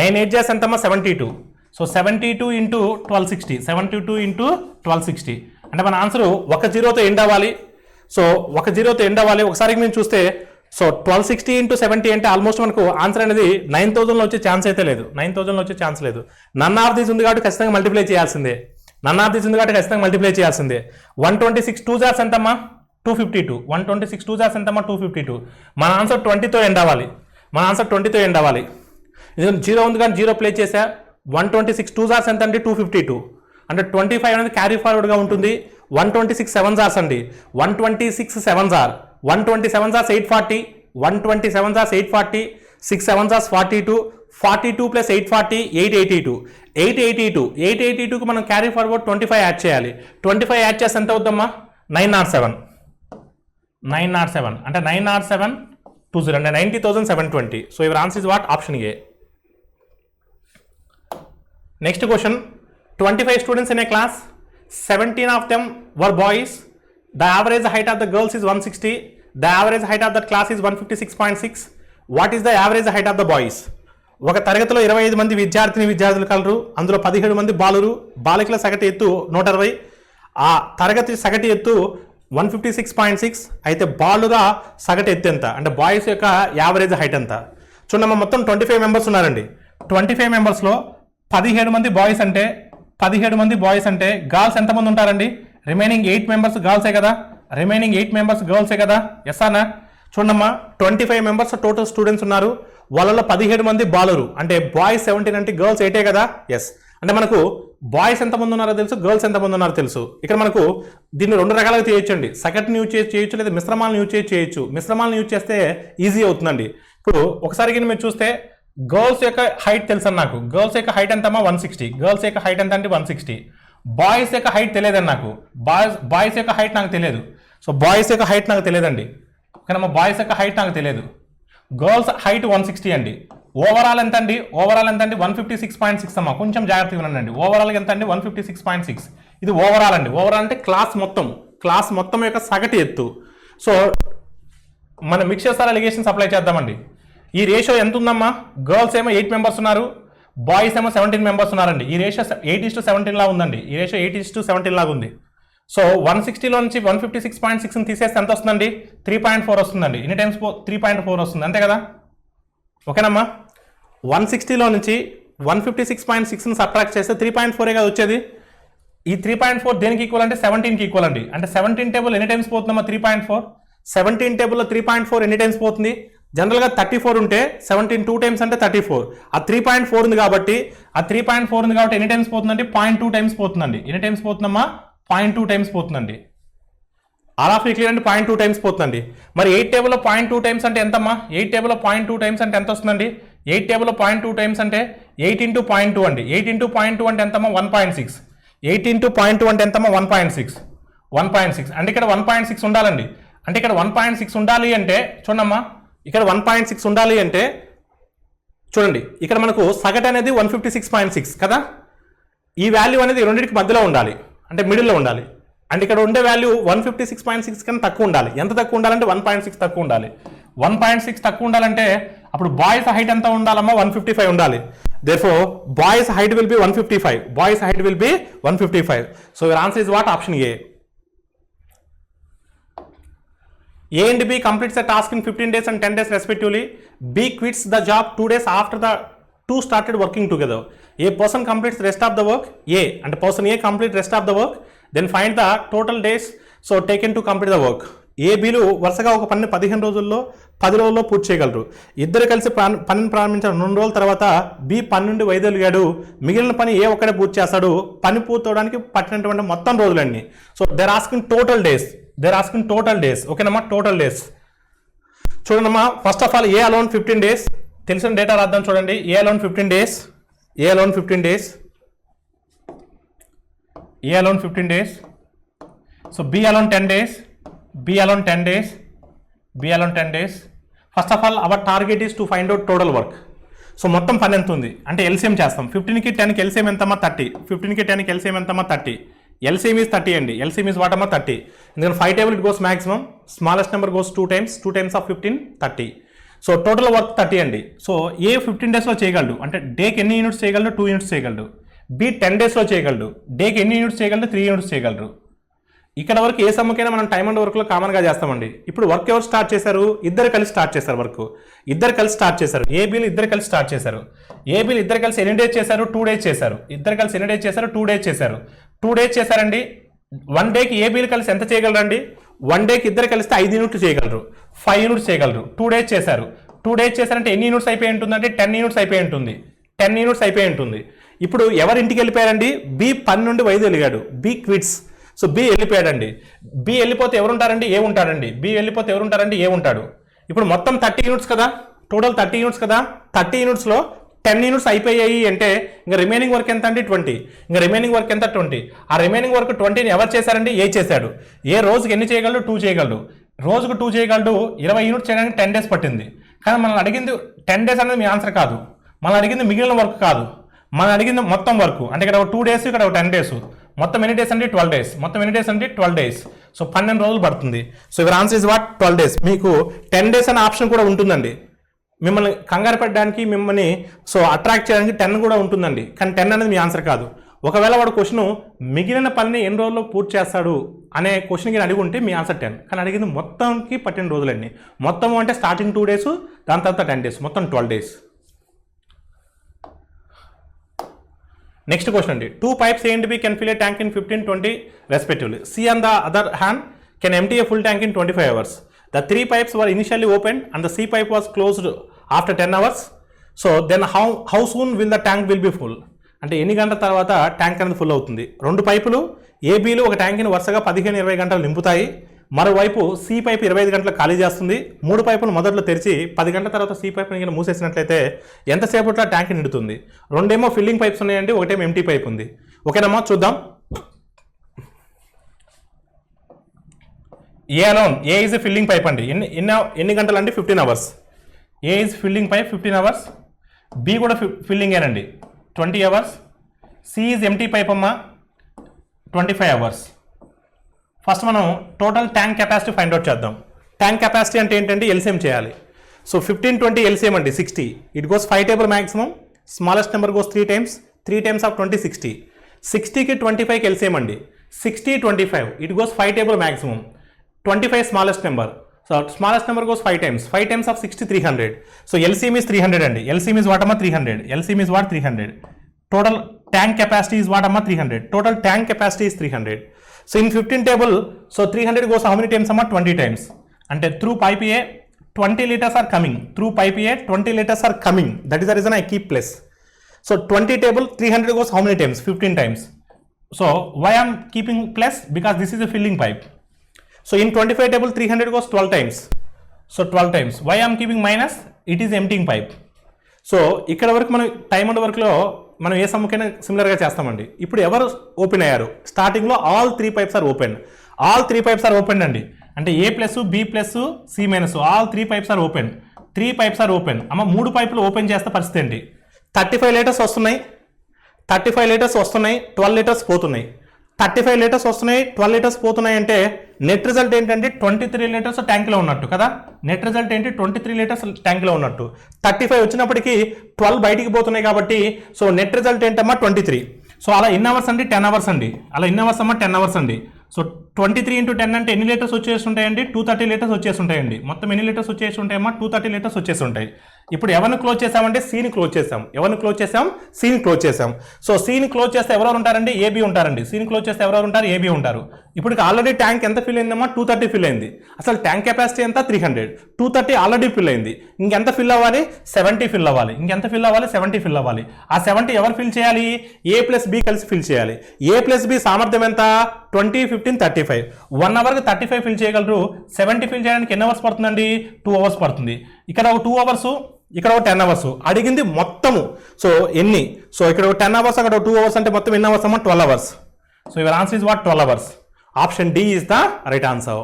9 8 చేసి ఎంతమ్మా? 72. So 72 into 1260. 72 into 1260. అంటే మన ఆన్సర్ 1 జీరోతో ఎండ్ అవ్వాలి. సో 1 జీరోతో ఎండ్ అవ్వాలి. ఒకసారి మేము చూస్తే సో 1260 into 70 అంటే ఆల్మోస్ట్ మనకు ఆన్సర్ అనేది 9000లో వచ్చే ఛాన్స్ అయితే లేదు. 9000లో వచ్చే ఛాన్స్ లేదు. నన్ ఆఫ్ దీస్ ఉంది కాబట్టి ఖచ్చితంగా మల్టిప్లై చేయాల్సిందే. 126 2s are ఎంతమ్మా? 252. 126 2s are ఎంతమ్మా? 252. మన ఆన్సర్ 20తో ఎండ్ అవ్వాలి. ఇది 0 ఉంది కానీ 0 ప్లే చేసా. 126 2s are ఎంత అండి? 252. అంటే 25 అనేది క్యారీ ఫార్వర్డ్గా ఉంటుంది. 126 7s are అండి. 126 7s are. 127s are 840. 127s are 840. 6 7s are 42. 42 plus 840 882. 882కి మనం క్యారీ ఫార్వర్డ్ 25 యాడ్ చేయాలి. 25 యాడ్ చేస్తే ఎంత అవుద్దమ్మా? 907. అంటే 907 20 అంటే 90,720. So your answer is what? Option A. Next question. 25 students in a class, 17 of them were boys. The average height of the girls is 160. The average height of that class is 156.6. What is the average height of the boys? ఒక తరగతిలో 25 మంది విద్యార్థులు colour. అందులో 17 మంది బాలికల సగటు ఎత్తు 120. ఆ తరగతి సగటు ఎత్తు 156.6. అయితే బాలుగా సగటు ఎత్తు ఎంత? అంటే బాయ్స్ యొక్క యావరేజ్ హైట్ ఎంత? చూడమ్మా, మొత్తం 25 మెంబర్స్ ఉన్నారండి. 25 మెంబర్స్లో 17 మంది బాయ్స్ అంటే గర్ల్స్ ఎంతమంది ఉంటారండి? రిమైనింగ్ 8 మెంబర్స్ గర్ల్సే కదా. ఎస్ అన్నా? చూడమ్మా, 25 మెంబర్స్ టోటల్ స్టూడెంట్స్ ఉన్నారు. వాళ్ళలో 17 మంది బాలురు. అంటే బాయ్స్ 17 అంటే గర్ల్స్ 8 కదా. ఎస్. అంటే మనకు బాయ్స్ ఎంతమంది ఉన్నారో తెలుసు, గర్ల్స్ ఎంతమంది ఉన్నారో తెలుసు. ఇక్కడ మనకు దీన్ని 2 రకాలుగా చేయొచ్చండి. సగటుని యూజ్ చేయొచ్చు, లేదా మిశ్రమాలను యూజ్ చేయొచ్చు. మిశ్రమాలను యూజ్ చేస్తే ఈజీ అవుతుందండి. ఇప్పుడు ఒకసారి మీరు చూస్తే గర్ల్స్ యొక్క హైట్ తెలుసు నాకు. గర్ల్స్ యొక్క హైట్ ఎంతమ్మా? 160. గర్ల్స్ యొక్క హైట్ ఎంత అంటే 160. బాయ్స్ యొక్క హైట్ తెలియదండి నాకు. బాయ్స్ యొక్క హైట్ నాకు తెలియదు. సో బాయ్స్ యొక్క హైట్ నాకు తెలియదండి. ఓకేనమ్మా, బాయ్స్ యొక్క హైట్ నాకు తెలియదు. గర్ల్స్ హైట్ 160 అండి. ఓవరాల్ ఎంత అండి? 156.6 అమ్మా. కొంచెం జాగ్రత్తగా ఉండండి. ఓవరాల్ ఎంత అండి? 156.6. ఇది ఓవరాల్ అండి. ఓవరాల్ అంటే క్లాస్ మొత్తం యొక్క సగటు ఎత్తు. సో మన మిక్చర్ సార్ ఎలిగేషన్స్ అప్లై చేద్దామండి. ఈ రేషియో ఎంత ఉందమ్మా? గర్ల్స్ ఏమో 8 మెంబర్స్ ఉన్నారు, బాయ్స్ ఏమో 17 మెంబర్స్ ఉన్నారండి. ఈ రేషియో 8:17 లా ఉందండి. ఈ రేషియో 8:17 లాగా ఉంది. సో 160లో నుంచి 156.6ని తీసేస్తే ఎంత వస్తుందండి? 3.4 వస్తుందండి. ఎన్ని టైమ్స్ 3.4 వస్తుంది, అంతే కదా? ఓకేనమ్మా. 160లో నుంచి 156.6ని సబ్ట్రాక్ట్ చేస్తే 3.4 కదా వచ్చేది. ఈ 3.4 దేనికి ఈక్వల్ అంటే 17కి ఈక్వల్ అండి. అంటే 17 టేబుల్ ఎన్ని టైమ్స్ పోతుందమ్మా? 3.4. 17 టేబుల్లో 3.4 ఎన్ని టైమ్స్ పోతుంది? జనరల్గా 34 ఉంటే 17 2 టైమ్స్ అంటే 34. ఆ 3.4 ఉంది కాబట్టి ఎన్ని టైమ్స్ పోతుందండి? 0.2 టైమ్స్ పోతుందండి. ఎన్ని టైమ్స్ పోతుందమ్మా? 0.2 టైమ్స్ పోతుందండి. ఆల్ ఆఫ్ క్లియర్ అంటే 0.2 టైమ్స్ పోతుందండి. మరి 8 టేబుల్లో 0.2 టైమ్స్ అంటే ఎంతమ్మా? 8 టేబుల్లో 0.2 టైమ్స్ అంటే ఎంత వస్తుందండి? 8 టేబుల్లో 0.2 టైమ్స్ అంటే 8 × 0.2 అండి. 8 × 0.2 అంటే ఎంతమ్మా? 1.6. 8 × 0.2 అంటే ఎంతమ్మా? 1.6. 1.6 అంటే ఇక్కడ 1.6 ఉండాలండి. అంటే ఇక్కడ 1.6 ఉండాలి అంటే చూడమ్మా, ఇక్కడ 1.6 ఉండాలి అంటే చూడండి, ఇక్కడ మనకు సగటు అనేది 156.6 కదా. ఈ వాల్యూ అనేది రెండింటికి మధ్యలో ఉండాలి, అంటే మిడిల్లో ఉండాలి. అంటే ఇక్కడ ఉండే వాల్యూ 156.6 కన్నా తక్కువ ఉండాలి. ఎంత తక్కువ ఉండాలంటే 1.6 తక్కువ ఉండాలి. 1.6 తక్కువ ఉండాలంటే అప్పుడు బాయ్స్ హైట్ ఎంత ఉండాలమ్మా? 155 ఉండాలి. Therefore, boys height will be 155. Boys height will be 155. So your answer is what? Option A. A and B completes the task in 15 days and 10 days respectively. B quits the job 2 days after the two started working together. A person completes the rest of the work. And person A completes the rest of the work. Then find the total days so taken to complete the work. A, Bలు వరుసగా ఒక పనిని 15 రోజుల్లో 10 రోజుల్లో పూర్తి చేయగలరు. ఇద్దరు కలిసి పనిని ప్రారంభించిన 2 రోజుల తర్వాత బి పని నుండి వైదొలిగాడు. మిగిలిన పని ఏ ఒక్కడే పూర్తి చేస్తాడు. పని పూర్తవడానికి పట్టినటువంటి మొత్తం రోజులన్నీ. So they're asking total days. ఓకేనమ్మా, టోటల్ డేస్ చూడండమ్మా. First of all A alone 15 days. తెలిసిన డేటా రాద్దాం చూడండి. A alone 15 days. So B alone 10 days. B alone 10 days. First of all, our target is to find out total work. So మొత్తం పని ఎంత ఉంది అంటే LCM చేస్తాం. 15కి 10కి ఎల్సిఎం ఎంతమ్మా? 30. 15కి 10కి ఎల్సిఎం ఎంతమ్మా? 30. ఎల్సిఎం ఈజ్ 30 అండి. ఎల్సిఎం ఈజ్ వాట్ అమ్మా? 30. ఎందుకంటే 5 table it goes maximum. Smallest number goes 2 times of 15 30. So total work 30 అండి. సో ఏ 15 డేస్లో చేయగలడు అంటే డేకి ఎన్ని యూనిట్స్ చేయగలడు? 2 యూనిట్స్ చేయగలడు. బి 10 డేస్లో చేయగలడు. డేకి ఎన్ని యూనిట్స్ చేయగలడు? 3 యూనిట్స్ చేయగలరు. ఇక్కడ వరకు ఏ సమ్మకైనా మనం టైమ్ అండ్ వర్క్లో కామన్గా చేస్తామండి. ఇప్పుడు వర్క్ ఎవరు స్టార్ట్ చేశారు? ఇద్దరు కలిసి స్టార్ట్ చేశారు. ఇద్దరు కలిసి స్టార్ట్ చేశారు. ఏబీలు ఇద్దరు కలిసి స్టార్ట్ చేశారు. ఏబీలు ఇద్దరు కలిసి ఎన్ని డేస్ చేశారు? 2 days చేశారు. ఇద్దరు కలిసి ఎన్ని డేస్ చేశారు? 2 days చేశారు. 2 days చేశారండి. 1 dayకి ఏబీలు కలిసి ఎంత చేయగలరండి? 1 dayకి ఇద్దరు కలిస్తే 5 యూనిట్లు చేయగలరు. 5 యూనిట్స్ చేయగలరు. 2 days చేశారు. 2 days చేశారంటే ఎన్ని యూనిట్స్ అయిపోయి ఉంటుందంటే 10 యూనిట్స్ అయిపోయి ఉంటుంది. 10 యూనిట్స్ అయిపోయి ఉంటుంది. ఇప్పుడు ఎవరు ఇంటికి వెళ్ళిపోయారండి? బి పని నుండి వైదొలిగాడు. B quits. సో బి వెళ్ళిపోయాడండి. బి వెళ్ళిపోతే ఎవరు ఉంటారండి? ఏ ఉంటాడండి. బి వెళ్ళిపోతే ఎవరు ఉంటారండి? ఏ ఉంటాడు. ఇప్పుడు మొత్తం 30 యూనిట్స్ కదా, టోటల్ 30 యూనిట్స్ కదా. 30 యూనిట్స్లో 10 యూనిట్స్ అయిపోయాయి అంటే ఇంకా రిమైనింగ్ వర్క్ ఎంత అండి? 20. ఇంకా రిమైనింగ్ వర్క్ ఎంత? 20. ఆ రిమైనింగ్ వర్క్ 20ని ఎవరు చేశారండి? ఏ చేశాడు. ఏ రోజుకి ఎన్ని చేయగలడు? 2 చేయగలడు. రోజుకు 2 చేయగలడు. 20 యూనిట్స్ చేయడానికి 10 days పట్టింది. కానీ మనం అడిగింది 10 days అనేది మీ ఆన్సర్ కాదు. మనం అడిగింది మిగిలిన వర్క్ కాదు. మనం అడిగింది మొత్తం వర్క్. అంటే ఇక్కడ 2 days, ఇక్కడ 10 days. మొత్తం ఎన్ని డేస్ అంటే 12 days. మొత్తం ఎన్ని డేస్ అంటే 12 days. సో 12 రోజులు పడుతుంది. So your answer is what? 12 days. మీకు 10 days అనే ఆప్షన్ కూడా ఉంటుందండి. మిమ్మల్ని కంగారు పెట్టడానికి, మిమ్మల్ని సో అట్రాక్ట్ చేయడానికి 10 కూడా ఉంటుందండి. కానీ 10 అనేది మీ ఆన్సర్ కాదు. ఒకవేళ వాడు క్వశ్చన్ మిగిలిన పనిని ఎన్ని రోజుల్లో పూర్తి చేస్తాడు అనే క్వశ్చన్కి అడిగి ఉంటే మీ ఆన్సర్ 10. కానీ అడిగింది మొత్తంకి పట్టిన రోజులండి. మొత్తం అంటే స్టార్టింగ్ 2 days, దాని తర్వాత 10 days, మొత్తం 12 days. Next question అండి. 2 pipes A and B can fill a tank in 15, 20 respectively. C on the other hand can empty a full tank in 25 hours. The 3 pipes were initially opened and the C pipe was closed after 10 hours. So then how soon will the tank will be full? అంటే ఎన్ని గంటల తర్వాత tank అనేది full అవుతుంది? 2 పైపులు ఏబీలు ఒక ట్యాంక్ని వరుసగా 15-20 గంటలు నింపుతాయి. మరోవైపు సి పైప్ 25 గంటలు ఖాళీ చేస్తుంది. 3 పైపులు మొదట్లో తెరిచి 10 గంటల తర్వాత సి పైప్ని మూసేసినట్లయితే ఎంతసేపట్లో ట్యాంక్ నిండుతుంది? 2 ఏమో ఫిల్లింగ్ పైప్స్ ఉన్నాయండి, ఒకటేమో ఎంటీ పైప్ ఉంది. ఓకేనమ్మా, చూద్దాం. A alone, A is a filling pipe అండి. ఎన్ని గంటలు అండి? 15 hours. A is filling pipe 15 hours. B కూడా ఫిల్లింగ్ ఏనండి 20 hours. C is empty pipe అమ్మా 25 hours. ఫస్ట్ మనం total tank capacity find out చేద్దాం. ట్యాంక్ కెపాసిటీ అంటే ఏంటంటే ఎల్సిఎం చేయాలి. సో 15, 20 ఎల్సిఎం అండి 60. It goes 5 table maximum. Smallest number goes 3 times. 3 times of 20 60. 60కి 25కి ఎల్సిఎం అండి. 60, 25. It goes 5 table maximum. 25 smallest number. So smallest number goes 5 times. 5 times of 60, 300. So LCM is 300 and LCM is what amma 300. LCM is what 300. Total tank capacity is what amma 300. Total tank capacity is 300. So in 15 table, so 300 goes how many times amma 20 times. And through pipe A 20 liters are coming. Through pipe A 20 liters are coming. That is the reason I keep plus. So 20 table 300 goes how many times? 15 times. So why I am keeping plus? Because this is a filling pipe. So in 25 table 300 goes 12 times. So 12 times. Why I am keeping minus? It is emptying pipe. So ఇక్కడ వరకు మనం time and వర్క్లో మనం ఏ సమ్ముకైనా సిమిలర్గా చేస్తామండి. ఇప్పుడు ఎవరు open అయ్యారు? స్టార్టింగ్లో all 3 pipes are open. All 3 pipes are open అండి. అంటే A plus B plus C minus all 3 pipes are open. 3 pipes are open. అమ్మ 3 పైపులు ఓపెన్ చేస్తే పరిస్థితి ఏంటి? 35 లీటర్స్ వస్తున్నాయి. 35 లీటర్స్ వస్తున్నాయి. 12 లీటర్స్ పోతున్నాయి. 35 లీటర్స్ వస్తున్నాయి. 12 లీటర్స్ పోతున్నాయి అంటే నెట్ రిజల్ట్ ఏంటంటే 23 లీటర్స్ ట్యాంక్లో ఉన్నట్టు కదా. నెట్ రిజల్ట్ ఏంటి? 23 లీటర్స్ ట్యాంక్లో ఉన్నట్టు. 35 వచ్చినప్పటికీ 12 బయటికి పోతున్నాయి కాబట్టి సో నెట్ రిజల్ట్ ఏంటమ్మా 23. సో అలా ఎన్ని అవర్స్ అండి? 10 అవర్స్ అండి. అలా ఎన్ని అవర్స్ అమ్మా? 10 అవర్స్ అండి. సో 23 into 10 అంటే ఎన్ని లీటర్స్ వచ్చేసి ఉంటాయండి? 230 లీటర్స్ వచ్చేసి ఉంటాయండి. మొత్తం ఎన్ని లీటర్స్ వచ్చేసి ఉంటాయమ్మా? 230 లీటర్స్ వచ్చేసి ఉంటాయి. ఇప్పుడు ఎవరిని క్లోజ్ చేసామంటే సీని క్లోజ్ చేసాం. ఎవరిని క్లోజ్ చేసాం? సీని క్లోజ్ చేసాం. సో సీని క్లోజ్ చేస్తే ఎవరెవరు ఉంటారండి? ఏబీ ఉంటారండి. సీని క్లోజ్ చేస్తే ఎవరెవరు ఉంటారు? ఏబీ ఉంటారు. ఇప్పుడు ఆల్రెడీ ట్యాంక్ ఎంత ఫిల్ అయిందమ్మా? 230 ఫిల్ అయింది. అసలు ట్యాంక్ కెపాసిటీ ఎంత? 300. 230 ఆల్రెడీ ఫిల్ అయింది. ఇంకెంత ఫిల్ అవ్వాలి? 70 ఫిల్ అవ్వాలి. ఇంకెంత ఫిల్ అవ్వాలి? 70 ఫిల్ అవ్వాలి. ఆ 70 ఎవరు ఫిల్ చేయాలి? ఏ ప్లస్ బి కలిసి ఫిల్ చేయాలి. ఏ ప్లస్ బి సామర్థ్యం ఎంత? 20, 15, 35. 1 అవర్కి 35 ఫిల్ చేయగలరు. 70 ఫిల్ చేయడానికి ఎన్ని అవర్స్ పడుతుందండి? 2 అవర్స్ పడుతుంది. ఇక్కడ ఒక 2 అవర్స్, ఇక్కడ ఒక 10 అవర్స్. అడిగింది మొత్తము. సో ఎన్ని? సో ఇక్కడ ఒక 10 అవర్స్, అక్కడ 2 అవర్స్ అంటే మొత్తం ఎన్ని అవర్స్ అమ్మా? 12 hours. So your answer is what? 12 hours. Option D is the right answer.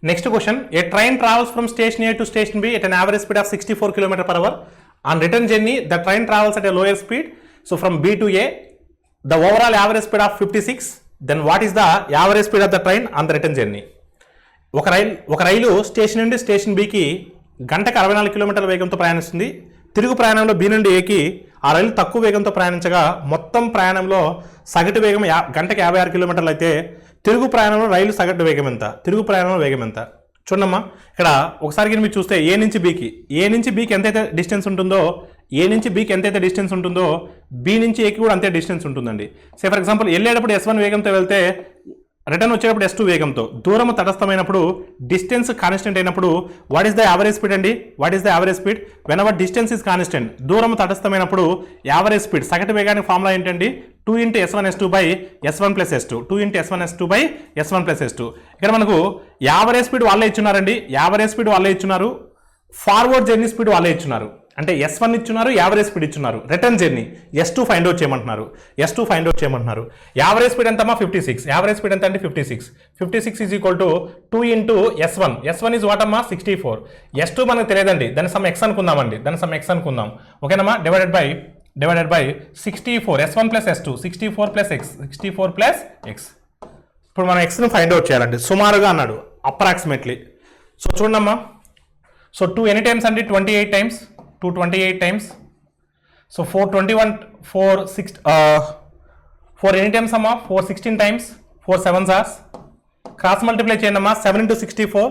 Next question. A train travels from station A to station B at an average speed of 64 km/h. On return journey the train travels at a lower speed. So from B to A the overall average speed of 56. Then what is the average speed of the train on the return journey? ఒక రైలు station నుండి station బికి గంటకు 64 కిలోమీటర్ల వేగంతో ప్రయాణిస్తుంది. తిరుగు ప్రయాణంలో B నుండి ఏకి ఆ రైలు తక్కువ వేగంతో ప్రయాణించగా మొత్తం ప్రయాణంలో సగటు వేగం గంటకు 56 కిలోమీటర్లు అయితే తిరుగు ప్రయాణంలో రైలు సగటు వేగం ఎంత? తిరుగు ప్రయాణంలో వేగం ఎంత? చూడమ్మా, ఇక్కడ ఒకసారి మీరు చూస్తే ఏ నుంచి బీకి ఎంతైతే డిస్టెన్స్ ఉంటుందో, ఏ నుంచి బీకి ఎంతైతే డిస్టెన్స్ ఉంటుందో బి నుంచి ఏకి కూడా అంతే డిస్టెన్స్ ఉంటుందండి. సే ఫర్ ఎగ్జాంపుల్ వెళ్ళేటప్పుడు S1 వేగంతో వెళ్తే రిటర్న్ వచ్చేటప్పుడు S2 వేగంతో, దూరం తటస్థమైనప్పుడు డిస్టెన్స్ కాన్స్టెంట్ అయినప్పుడు what is the average speed అండి? What is the average speed? When our distance is constant, దూరం తటస్థమైనప్పుడు యావరేజ్ స్పీడ్ సగటు వేగానికి ఫార్ములా ఏంటండి? 2 into S1S2 by S1 plus S2. 2 into S1S2 by S1 plus S2. ఇక్కడ మనకు average speed వాళ్ళే ఇచ్చున్నారండి. Average speed వాళ్ళే ఇచ్చున్నారు. ఫార్వర్డ్ జర్నీ స్పీడ్ వాళ్ళే ఇచ్చున్నారు. అంటే S1 ఇచ్చున్నారు, యావరేజ్ స్పీడ్ ఇచ్చున్నారు. Return journey S2 find out చేయమంటున్నారు. యావరేజ్ స్పీడ్ ఎంతమ్మా? 56. యావరేజ్ స్పీడ్ ఎంత అంటే 56. 56 is equal to 2 into S1. S1 is what అమ్మా? 64. S2 మనకు తెలియదండి. దాని సమ్ ఎక్స్ అనుకుందాం. ఓకేనమ్మా? Divided by 64. S1 plus S2. 64 plus X. 64 plus X. ఇప్పుడు మనం Xను ఫైండ్ అవుట్ చేయాలండి. సుమారుగా అన్నాడు, అప్రాక్సిమేట్లీ. సో చూడమ్మా, సో 2 ఎనీ టైమ్స్ అండి? 28 times. 228 times. So 421, 4 any times అమ్మా? 416 times. 4 7s are. Cross multiply చేయండి అమ్మా. 7 into 64.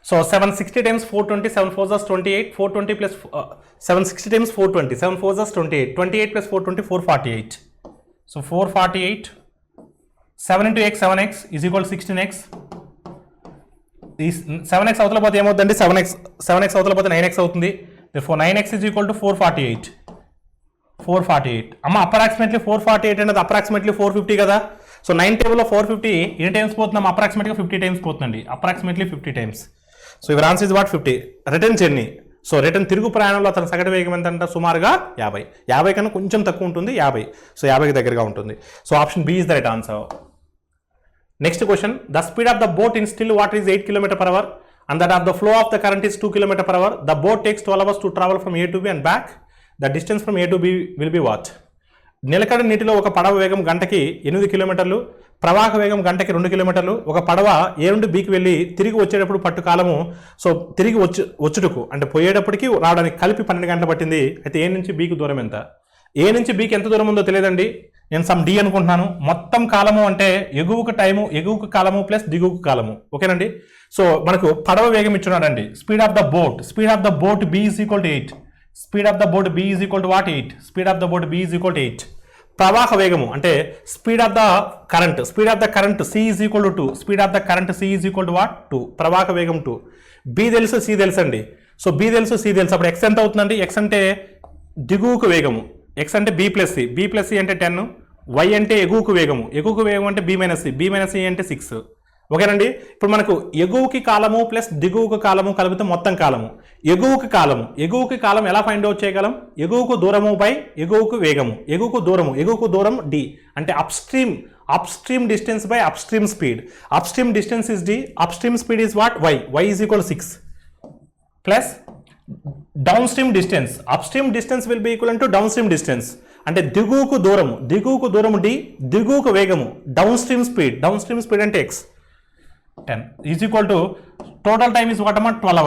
So 760 times 420. 7 4s are 28. 420 plus 760 times 420. 7 4s are 28. 28 plus 420, 448. So 448. 7 into x, 7x is equal to 16x. 7x అవతల పోతే ఏమవుతుందండి? 7x అవతల పోతే 9x అవుతుంది. Therefore 9x is equal to 448. 448 అమ్మ approximately 448 అనేది అప్రాక్సిమేట్లీ 450 కదా. సో 9 టేబుల్లో 450 ఎన్ని టైమ్స్ పోతున్నాం? అప్రాక్సిమేట్గా 50 టైమ్స్ పోతుందండి. Approximately 50 times. So your answer is what? 50. Return journey. So return తిరుగు ప్రయాణంలో అతని సగటు వేగం ఎంత అంటే సుమారుగా 50. 50 కన్నా కొంచెం తక్కువ ఉంటుంది. 50. సో 50కి దగ్గరగా ఉంటుంది. So option B is the right answer. Next question. The speed of the boat in still water is 8 km/h. And that of the flow of the current is 2 km/h. The boat takes 12 hours to travel from A to B and back. The distance from A to B will be what? నిలకడ నీటిలో ఒక పడవ వేగం గంటకి 8 కిలోమీటర్లు, ప్రవాహ వేగం గంటకి 2 కిలోమీటర్లు. ఒక పడవ ఏ నుండి బీకి వెళ్ళి తిరిగి వచ్చేటప్పుడు పట్టు కాలము, సో తిరిగి వచ్చుటకు అంటే పోయేటప్పటికి రావడానికి కలిపి 12 గంటలు పట్టింది. అయితే ఏ నుంచి బీకి దూరం ఎంత? ఏ నుంచి బీకి ఎంత దూరం ఉందో తెలియదండి, నేను సమ్ డి అనుకుంటున్నాను. మొత్తం కాలము అంటే ఎగువకు టైము, ఎగువకు కాలము ప్లస్ దిగువకు కాలము. ఓకేనండి. సో మనకు పడవ వేగం ఇచ్చున్నాడండి. Speed of the boat B is equal to 8. Speed of the boat B is equal to what? 8. Speed of the boat B is equal to 8. ప్రవాహ వేగము అంటే speed of the current C is equal to 2. Speed of the current C is equal to what? 2. ప్రవాహ వేగం 2. B తెలుసు, C తెలుసు అండి. So B తెలుసు, C తెలుసు. అప్పుడు ఎక్స్ ఎంత అవుతుందండి? ఎక్స్ అంటే దిగువకు వేగము, ఎక్స్ అంటే బి ప్లస్ సి అంటే 10, వై అంటే ఎగువకు వేగము అంటే బి మైనస్ సి అంటే 6. ఓకేనండి. ఇప్పుడు మనకు ఎగువకి కాలము ప్లస్ దిగువకు కాలము కలిపితే మొత్తం కాలము. ఎగువకి కాలం ఎలా ఫైండ్ అవుట్ చేయగలం? ఎగువకు దూరము బై ఎగువకు వేగము. ఎగువకు దూరం డి అంటే upstream distance by upstream speed. Upstream distance is d, upstream speed is what? Y is equal to 6 plus downstream distance. Upstream distance will be equivalent to downstream distance. అంటే దిగువకు దూరము d, దిగువకు వేగము downstream speed అంటే x 10 is equal to total time is what అమ్మా? 12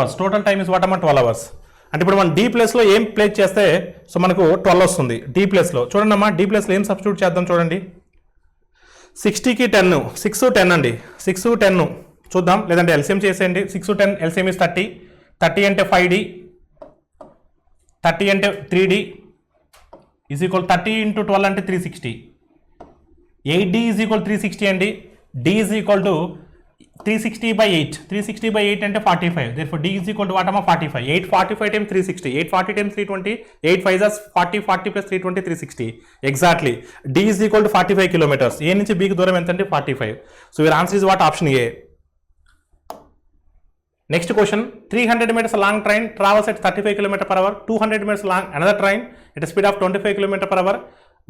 hours. అంటే ఇప్పుడు మనం d ప్లేస్లో ఏం ప్లేస్ చేస్తే సో మనకు 12 వస్తుంది. d ప్లేస్లో చూడండి అమ్మా, d ప్లేస్లో ఏం సబ్స్టిట్యూట్ చేద్దాం చూడండి. 60కి 10, 6 10 అండి. 6 10 చూద్దాం, లేదంటే ఎల్సిఎం చేసేయండి. 6 10 ఎల్సిఎం ఇస్ 30. 30 అంటే 5d, 30 అంటే 3d ఈజ్ ఈక్వల్ 30 ఇంటూ 12 అంటే 360. 8d ఈజ్ ఈక్వల్ 360 అండి. d ఈజ్ ఈక్వల్ టు 360/8 అంటే 45. therefore d is equal to what? 45. 845 times 360. 840 times 320. 8 5 is 40 plus 320 360. Exactly. d is equal to 45 kilometers. A నుంచి b కి దూరం ఎంత అంటే 45. So your answer is what? Option A. Next question. 300 meters long train travels at 35 km/h. 200 meters long another train at a speed of 25 km/h.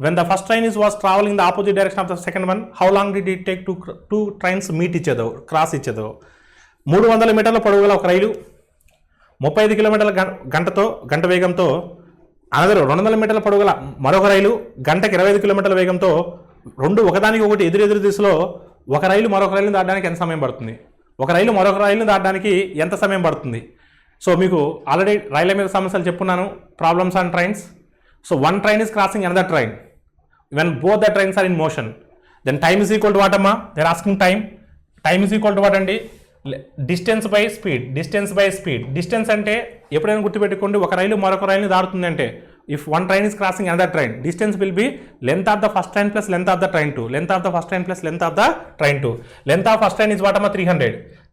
When the first train was traveling in the opposite direction of the second one, how long did it take to two trains meet each other, cross each other? 300 మీటర్ల పొడవు గల ఒక రైలు 35 కిలోమీటర్ల గంట వేగంతో అనదరు 200 మీటర్ల పొడవు గల మరొక రైలు గంటకి 25 కిలోమీటర్ల వేగంతో రెండు ఒకదానికి ఒకటి ఎదురెదురు దిశలో ఒక రైలు మరొక రైలుని దాటడానికి ఎంత సమయం పడుతుంది? ఒక రైలు మరొక రైలుని దాటడానికి ఎంత సమయం పడుతుంది? సో మీకు ఆల్రెడీ రైళ్ల మీద సమస్యలు చెప్పున్నాను, problems on trains. So one train is crossing another train. When both the trains are in motion, then time is equal to what amma? They are asking time. Time is equal to what andi? Distance by speed. Distance ante eppudaina gurtupeట్టుకోండి, ఒక రైలు మరొక రైలుని దాటుతుంది అంటే if one train is crossing another train, distance will be length of the first train plus length of the train 2. Length of the first train plus length of the train 2. Length of first train is what amma? 300.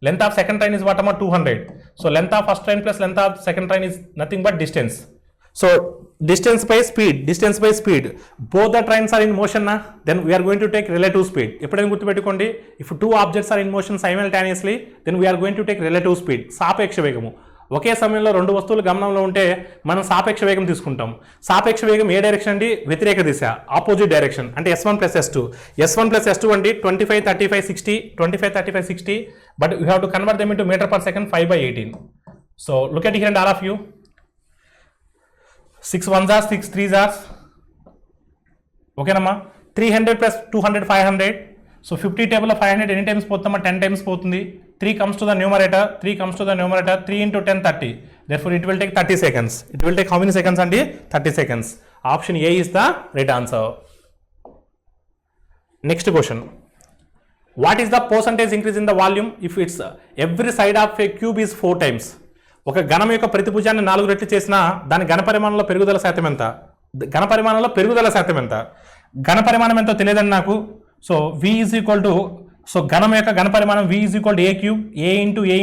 Length of second train is what amma? 200. So length of first train plus length of second train is nothing but distance. So distance by speed, both the trains are in motion na, then we are going to take relative speed. ఎప్పుడైనా గుర్తుపెట్టుకోండి, if two objects are in motion simultaneously, then we are going to take relative speed. సాపేక్ష వేగము. ఒకే సమయంలో రెండు వస్తువులు గమనంలో ఉంటే మనం సాపేక్ష వేగం తీసుకుంటాం. సాపేక్ష వేగం ఏ డైరెక్షన్ అండి? వ్యతిరేక దిశ, ఆపోజిట్ డైరెక్షన్. అంటే S1 plus S2 అండి 25 35 60 25 35 60, but you have to convert them into meter per second 5/18. So look at here and all of you. 6 1s are 6 3s are ఓకేనమ్మా. 300 plus 200 500. సో 50 టేబుల్ 500 ఎన్ని times పోతుందమ్మా? 10 times పోతుంది. 3 comes to the numerator. 3 into 10 30. therefore it will take 30 seconds. It will take how many seconds అండి? 30 seconds. Option A is the right answer. Next question. What is the percentage increase in the volume if it's every side of a cube is 4 times? ఒక ఘనం యొక్క ప్రతిభుజాన్ని 4 రెట్లు చేసినా దాని ఘనపరిమాణంలో పెరుగుదల శాతం ఎంత? ఘనపరిమాణం ఎంతో తెలియదండి నాకు. So V is equal to, so ఘనం యొక్క ఘనపరిమాణం V is equal to A cube, A into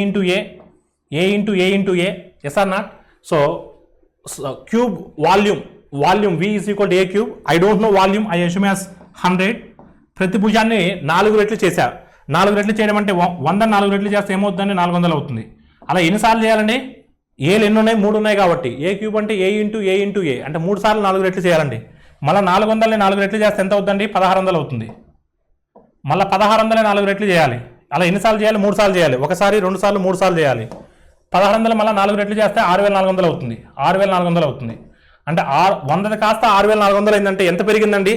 A, yes or not? So cube volume V is equal to A cube. I don't know volume, I assume as 100. ప్రతిభుజాన్ని 4 రెట్లు చేశా. 4 రెట్లు చేయడం అంటే 100 4 రెట్లు చేస్తే ఏమవుతుందండి? 400 అవుతుంది. అలా ఎన్నిసార్లు చేయాలండి? ఏలు ఎన్ని ఉన్నాయి? 3 ఉన్నాయి కాబట్టి A క్యూబ్ అంటే A ఇంటూ A అంటే 3 సార్లు 4 రెట్లు చేయాలండి. మళ్ళీ 400ని 4 రెట్లు చేస్తే ఎంత అవుతుందండి? 1600 అవుతుంది. మళ్ళీ 1600ని 4 రెట్లు చేయాలి. అలా ఎన్నిసార్లు చేయాలి? 3 సార్లు చేయాలి. ఒకసారి 2 సార్లు 3 సార్లు చేయాలి. 1600 మళ్ళీ 4 రెట్లు చేస్తే 6400 అవుతుంది. 6400 అవుతుంది. అంటే 100 కాస్త 6400 అయిందంటే ఎంత పెరిగిందండి?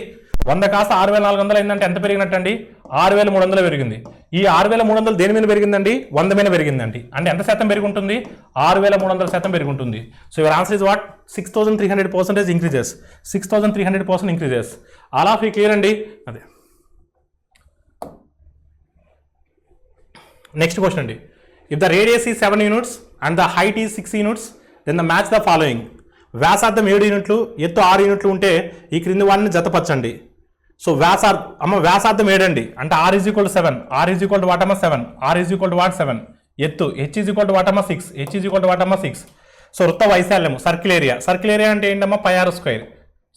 100 కాస్త 6400 అయిందంటే ఎంత పెరిగినట్టండి? 6300 పెరిగింది. ఈ 6300 దేని మీద పెరిగిందండి? 100 మీద పెరిగిందండి. అంటే ఎంత శాతం పెరిగి ఉంటుంది? 6300% పెరిగి ఉంటుంది. So your answer is what? 6300% increases. 6300% increases. All of you clear అండి? అదే నెక్స్ట్ క్వశ్చన్ అండి. If the radius is 7 units and the height is 6 units then the match the following. వ్యాసార్థం 7 యూనిట్లు, ఎత్తు 6 యూనిట్లు ఉంటే ఈ క్రింది వాటిని జతపరచండి. సో వ్యాసార్థం 7 అండి. అంటే r is equal to 7, r is equal to what అమ్మ 7, r is equal to what 7. ఎత్తు h is equal to what అమ్మ 6, h is equal to what అమ్మ 6. సో వృత్త వైశాల్యము సర్కిల్ ఏరియా అంటే ఏంటమ్మా? πr square.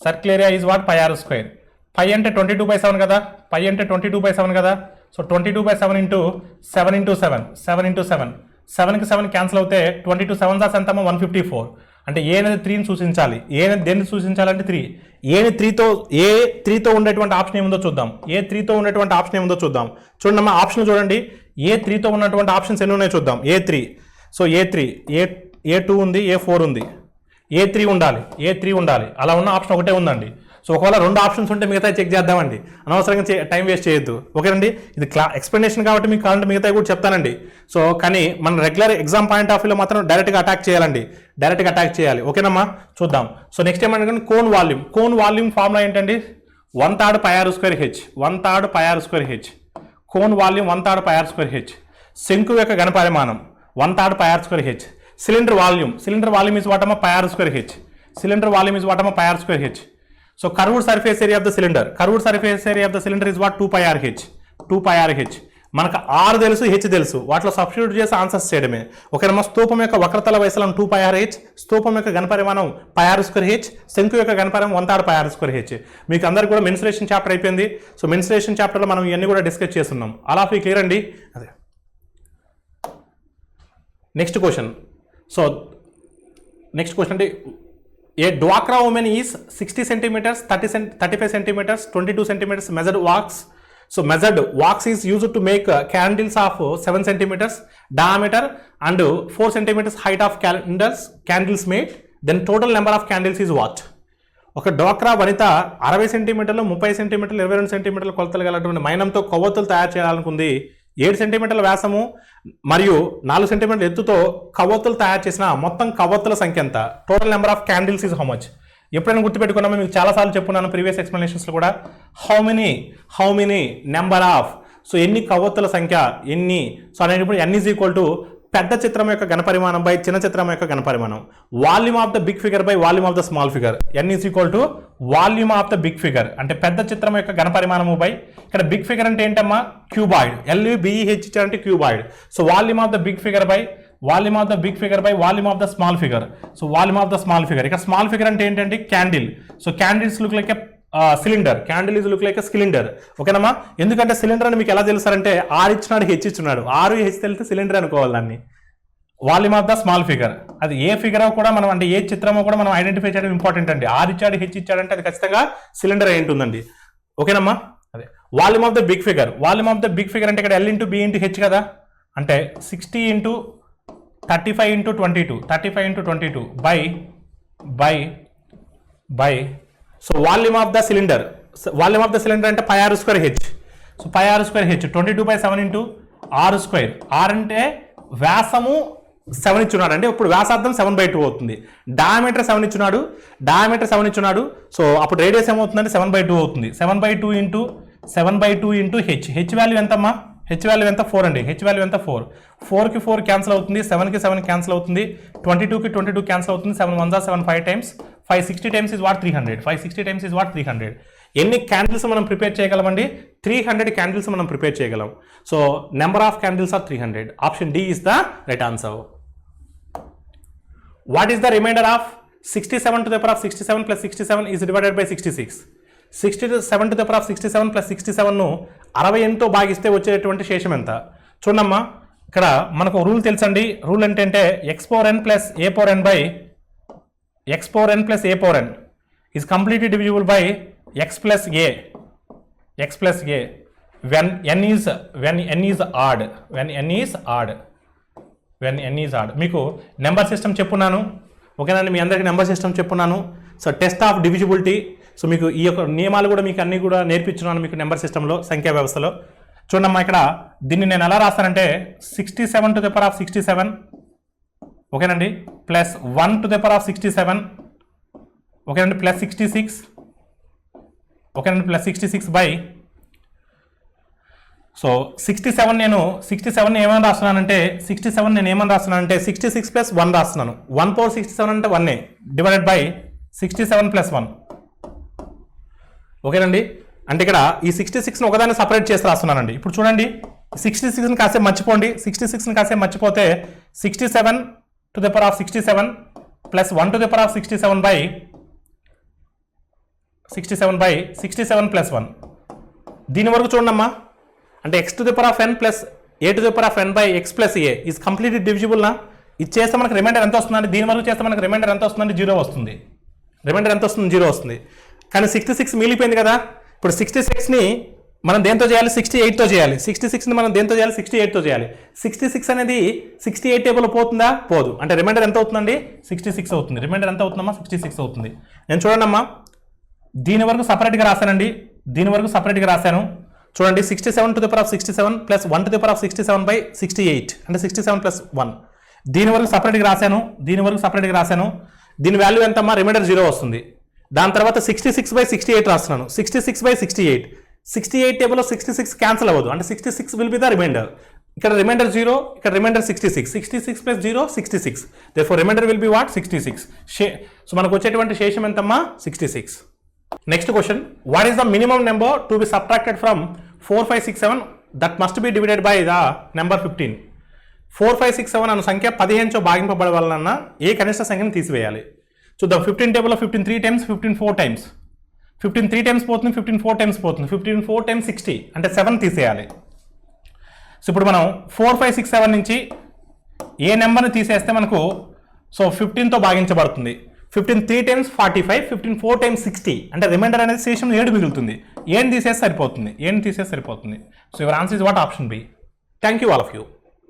Circle area is what? πr square. Pi అంటే 22/7 కదా, pi అంటే 22/7 కదా. సో 22/7 ఇంటూ 7 ఇంటూ 7, 7 ఇంటూ 7, 7కి 7 క్యాన్సిల్ అవుతే 22 7 దాస్ ఎంతమ్మా? 154. అంటే ఏ అనేది 3ని సూచించాలి. ఏ అనేది దేన్ని సూచించాలంటే 3. ఏ 3తో ఉండేటువంటి ఆప్షన్ ఏముందో చూద్దాం. ఏ 3తో ఉండేటువంటి ఆప్షన్ ఏముందో చూద్దాం. చూడండి అమ్మా, ఆప్షన్ చూడండి. ఏ 3తో ఉన్నటువంటి ఆప్షన్స్ ఎన్ని ఉన్నాయో చూద్దాం. A3, సో A3, A2 ఉంది, A4 ఉంది, A3 ఉండాలి. అలా ఉన్న ఆప్షన్ ఒకటే ఉందండి. సో ఒకవేళ 2 ఆప్షన్స్ ఉంటే మిగతా చెక్ చేద్దామండి. అనవసరంగా టైం వేస్ట్ చేయొద్దు. ఓకేనండి, ఇది ఎక్స్ప్లెనేషన్ కాబట్టి మీకు కావాలంటే మిగతా కూడా చెప్తానండి. సో కానీ మన రెగ్యులర్ ఎగ్జామ్ పాయింట్ ఆఫ్ వ్యూలో మాత్రం డైరెక్ట్గా అటాక్ చేయాలి. ఓకేనమ్మా, చూద్దాం. సో నెక్స్ట్ ఏమంటే కోన్ వాల్యూమ్ ఫార్ములా ఏంటండి? 1/3 πr²h, 1/3 πr²h. Cone volume 1/3 πr²h. శంకు యొక్క ఘనపరిమాణం 1/3 πr²h. Cylinder volume is what అమ్మ? πr²h. Cylinder volume is what అమ్మ? πr²h. So curved surface area of the cylinder is what? 2πrh. మనకు r తెలుసు, h తెలుసు, వాటిలో substitute చేసి ఆన్సర్స్ చేయడమే. ఓకేనమ్మా, స్తూపం యొక్క వక్రతల వైశాల్యం 2πrh, స్తూపం యొక్క ఘనపరిమాణం πr²h, శంకు యొక్క ఘనపరిమాణం 1/3 πr²h. మీకు అందరికీ కూడా మెన్సురేషన్ చాప్టర్ అయిపోయింది. సో మెన్సురేషన్ చాప్టర్లో మనం ఇవన్నీ కూడా డిస్కస్ చేస్తున్నాం. ఆల్ ఆఫ్ యూ క్లియర్ అండి? అదే నెక్స్ట్ క్వశ్చన్ అంటే a Dwakra woman is 60 centimeters, 35 centimeters, 22 centimeters measured wax. So measured wax is used to make candles of 7 centimeters diameter and 4 centimeters height of candles made. Then total number of candles is what? ఒక డ్వాక్రా వనిత 60 సెంటీమీటర్లు, 30 సెంటీమీటర్లు, 22 సెంటీమీటర్ల కొలతలు గలటువంటి మైనంతో కొవ్వొత్తులు తయారు చేయాలనుకుంది. 7 సెంటీమీటర్ల వ్యాసము మరియు 4 సెంటీమీటర్ల ఎత్తుతో కవ్వొత్తులు తయారు చేసిన మొత్తం కవ్వొత్తుల సంఖ్య ఎంత? Total number of candles is how much? ఎప్పుడైనా గుర్తుపెట్టుకున్నామో మీకు చాలాసార్లు చెప్పున్నాను ప్రీవియస్ ఎక్స్ప్లెనేషన్స్లో కూడా. How many number of, so ఎన్ని కవ్వొత్తుల సంఖ్య ఎన్ని. సో అనేటప్పుడు n ఈజ్ ఈక్వల్ టు పెద్ద చిత్రం యొక్క ఘనపరిమాణం బై చిన్న చిత్రం యొక్క ఘనపరిమాణం. Volume of the big figure by volume of the small figure. n is equal to volume of the big figure అంటే పెద్ద చిత్రం యొక్క ఘనపరిమాణము బై, ఇక్కడ బిగ్ ఫిగర్ అంటే ఏంటమ్మా? క్యూబాయిడ్. LBEH అంటే cuboid. So volume of the big figure by volume of the small figure. So volume of the small figure. ఇక్కడ స్మాల్ ఫిగర్ అంటే ఏంటంటే candle. So candles look like cylinder. Candle is look like cylinder. ఓకేనమ్మా, ఎందుకంటే cylinder అని మీకు ఎలా తెలుస్తారంటే r ఇచ్చినాడు, h ఇచ్చినాడు. r h తెలిస్తే సిలిండర్ అనుకోవాలి దాన్ని. Volume of the small figure, అది ఏ ఫిగర్ కూడా మనం అంటే ఏ చిత్రమో కూడా మనం ఐడెంటిఫై చేయడం ఇంపార్టెంట్ అండి. r ఇచ్చాడు, h ఇచ్చాడంటే అది ఖచ్చితంగా సిలిండర్ అయి ఉంటుందండి. ఓకేనమ్మా, అదే volume of the big figure. Volume of the big figure అంటే ఇక్కడ L into B into H కదా. అంటే 60 into 35 into 22 by so volume of the cylinder అంటే πr²h. So πr²h 22/7 into r². r అంటే వ్యాసము 7 ఇచ్చున్నాడు, అంటే ఇప్పుడు వ్యాసార్థం 7/2 అవుతుంది. డయామీటర్ 7 ఇచ్చున్నాడు. సో అప్పుడు రేడియస్ ఏమవుతుందంటే 7/2 అవుతుంది. 7/2 ఇంటూ h వాల్యూ ఎంతమ్మా? h వాల్యూ ఎంత? 4 అండి. h వాల్యూ ఎంత? 4కి 4 క్యాన్సిల్ అవుతుంది, 7కి 7 క్యాన్సిల్ అవుతుంది, 22కి 22 క్యాన్సిల్ అవుతుంది. 7 1 7 5 టైమ్స్ 560 టైమ్స్ ఇస్ వాట్? 300. ఎన్ని క్యాండిల్స్ మనం ప్రిపేర్ చేయగలమండి? 300 క్యాండిల్స్ మనం ప్రిపేర్ చేయగలం. So number of candles are 300. Option D is the right answer. What is the remainder of 67 to the power of 67 plus 67 is divided by 66? 67 to the power of 67 plus 67ను 68తో భాగిస్తే వచ్చేటువంటి శేషం ఎంత? చూడమ్మా, ఇక్కడ మనకు rule తెలుసండి. Rule ఏంటంటే x⁴n plus a⁴n by x⁴n plus a⁴n is completely divisible by x plus a when n is odd. మీకు నెంబర్ సిస్టమ్ చెప్పున్నాను. ఓకేనండి, మీ అందరికీ నెంబర్ సిస్టమ్ చెప్పున్నాను. So test of divisibility, so మీకు ఈ యొక్క నియమాలు కూడా మీకు అన్నీ కూడా నేర్పించున్నాను మీకు నెంబర్ సిస్టంలో, సంఖ్యా వ్యవస్థలో. చూడమ్మా ఇక్కడ దీన్ని నేను ఎలా రాస్తానంటే 67 టు ద పవర్ ఆఫ్ 67 ఓకేనండి plus 1 to the power of 67 ఓకేనండి ప్లస్ 66 ఓకేనండి ప్లస్ 66 బై సో 67 నేను 67 ఏమని రాస్తున్నానంటే 67 నేను ఏమని రాస్తున్నానంటే 66 ప్లస్ 1 రాస్తున్నాను 1 పవర్ 67 అంటే 1 డివైడెడ్ బై 67 ప్లస్ 1 ఓకేనండి అంటే ఇక్కడ ఈ 66ని ఒకదాన్ని సపరేట్ చేసి రాస్తున్నానండి. ఇప్పుడు చూడండి 66ని కాసేపు మర్చిపోండి 66ని కాసేపు మర్చిపోతే 67 to the power of 67 plus 1 to the power of 67 by 67 plus 1 దీని వరకు చూడమ్మా అంటే x to the power of n plus a to the power of n by x plus a is completely divisible నా. ఇది చేస్తే మనకు reminder ఎంత వస్తుందండి దీని వరకు చేస్తే మనకు రిమైండర్ ఎంత వస్తుందండి 0 వస్తుంది. రిమైండర్ ఎంత వస్తుంది 0 వస్తుంది. కానీ 66 మిగిలిపోయింది కదా. ఇప్పుడు 66ని మనం దేంతో చేయాలి 68తో చేయాలి. 66ని మనం దేంతో చేయాలి 68తో చేయాలి. 66 అనేది 68 టేబుల్లో పోతుందా పోదు. అంటే రిమైండర్ ఎంత అవుతుందండి 66 అవుతుంది. రిమైండర్ ఎంత అవుతుందమ్మా 66 అవుతుంది. నేను చూడండి అమ్మా దీని వరకు సపరేట్గా రాశానండి దీని వరకు సపరేట్గా రాశాను చూడండి 67 to the power of 67 plus 1 to the power of 67 by 68 అంటే 67 ప్లస్ 1 దీని వరకు సపరేట్గా రాశాను దీని వాల్యూ ఎంతమ్మా రిమైండర్ 0 వస్తుంది. దాని తర్వాత 66 బై 68 రాస్తున్నాను 66 బై 68 టేబుల్లో 66 క్యాన్సిల్ అవ్వదు అంటే 66 విల్ బి ద రిమైండర్. ఇక్కడ రిమైండర్ 0 ఇక్కడ remainder 66 plus 0 66 therefore remainder will be what 66. So మనకు వచ్చేటువంటి శేషం ఎంతమ్మా 66. Next question what is the minimum number to be subtracted from 4567 that must be divided by the number 15. 4567 అన్న సంఖ్య 15తో భాగింపబడవాలన్నా ఏ కనిష్ట సంఖ్యను తీసివేయాలి. చూద్దాం 15 టేబుల్లో 15 3 టైమ్స్ 15 4 టైమ్స్ 15 3 టైమ్స్ పోతుంది 15 4 టైమ్స్ పోతుంది 15 4 టైమ్స్ 60 అంటే 7 తీసేయాలి. సో ఇప్పుడు మనం 4567 నుంచి ఏ నెంబర్ని తీసేస్తే మనకు సో 15తో భాగించబడుతుంది 15 3 టైమ్స్ 45 15 4 టైమ్స్ 60 అంటే రిమైండర్ అనేది శేషం 7 మిగులుతుంది. ఏం తీసేస్తే సరిపోతుంది so your answer is what option B. Thank you all of you.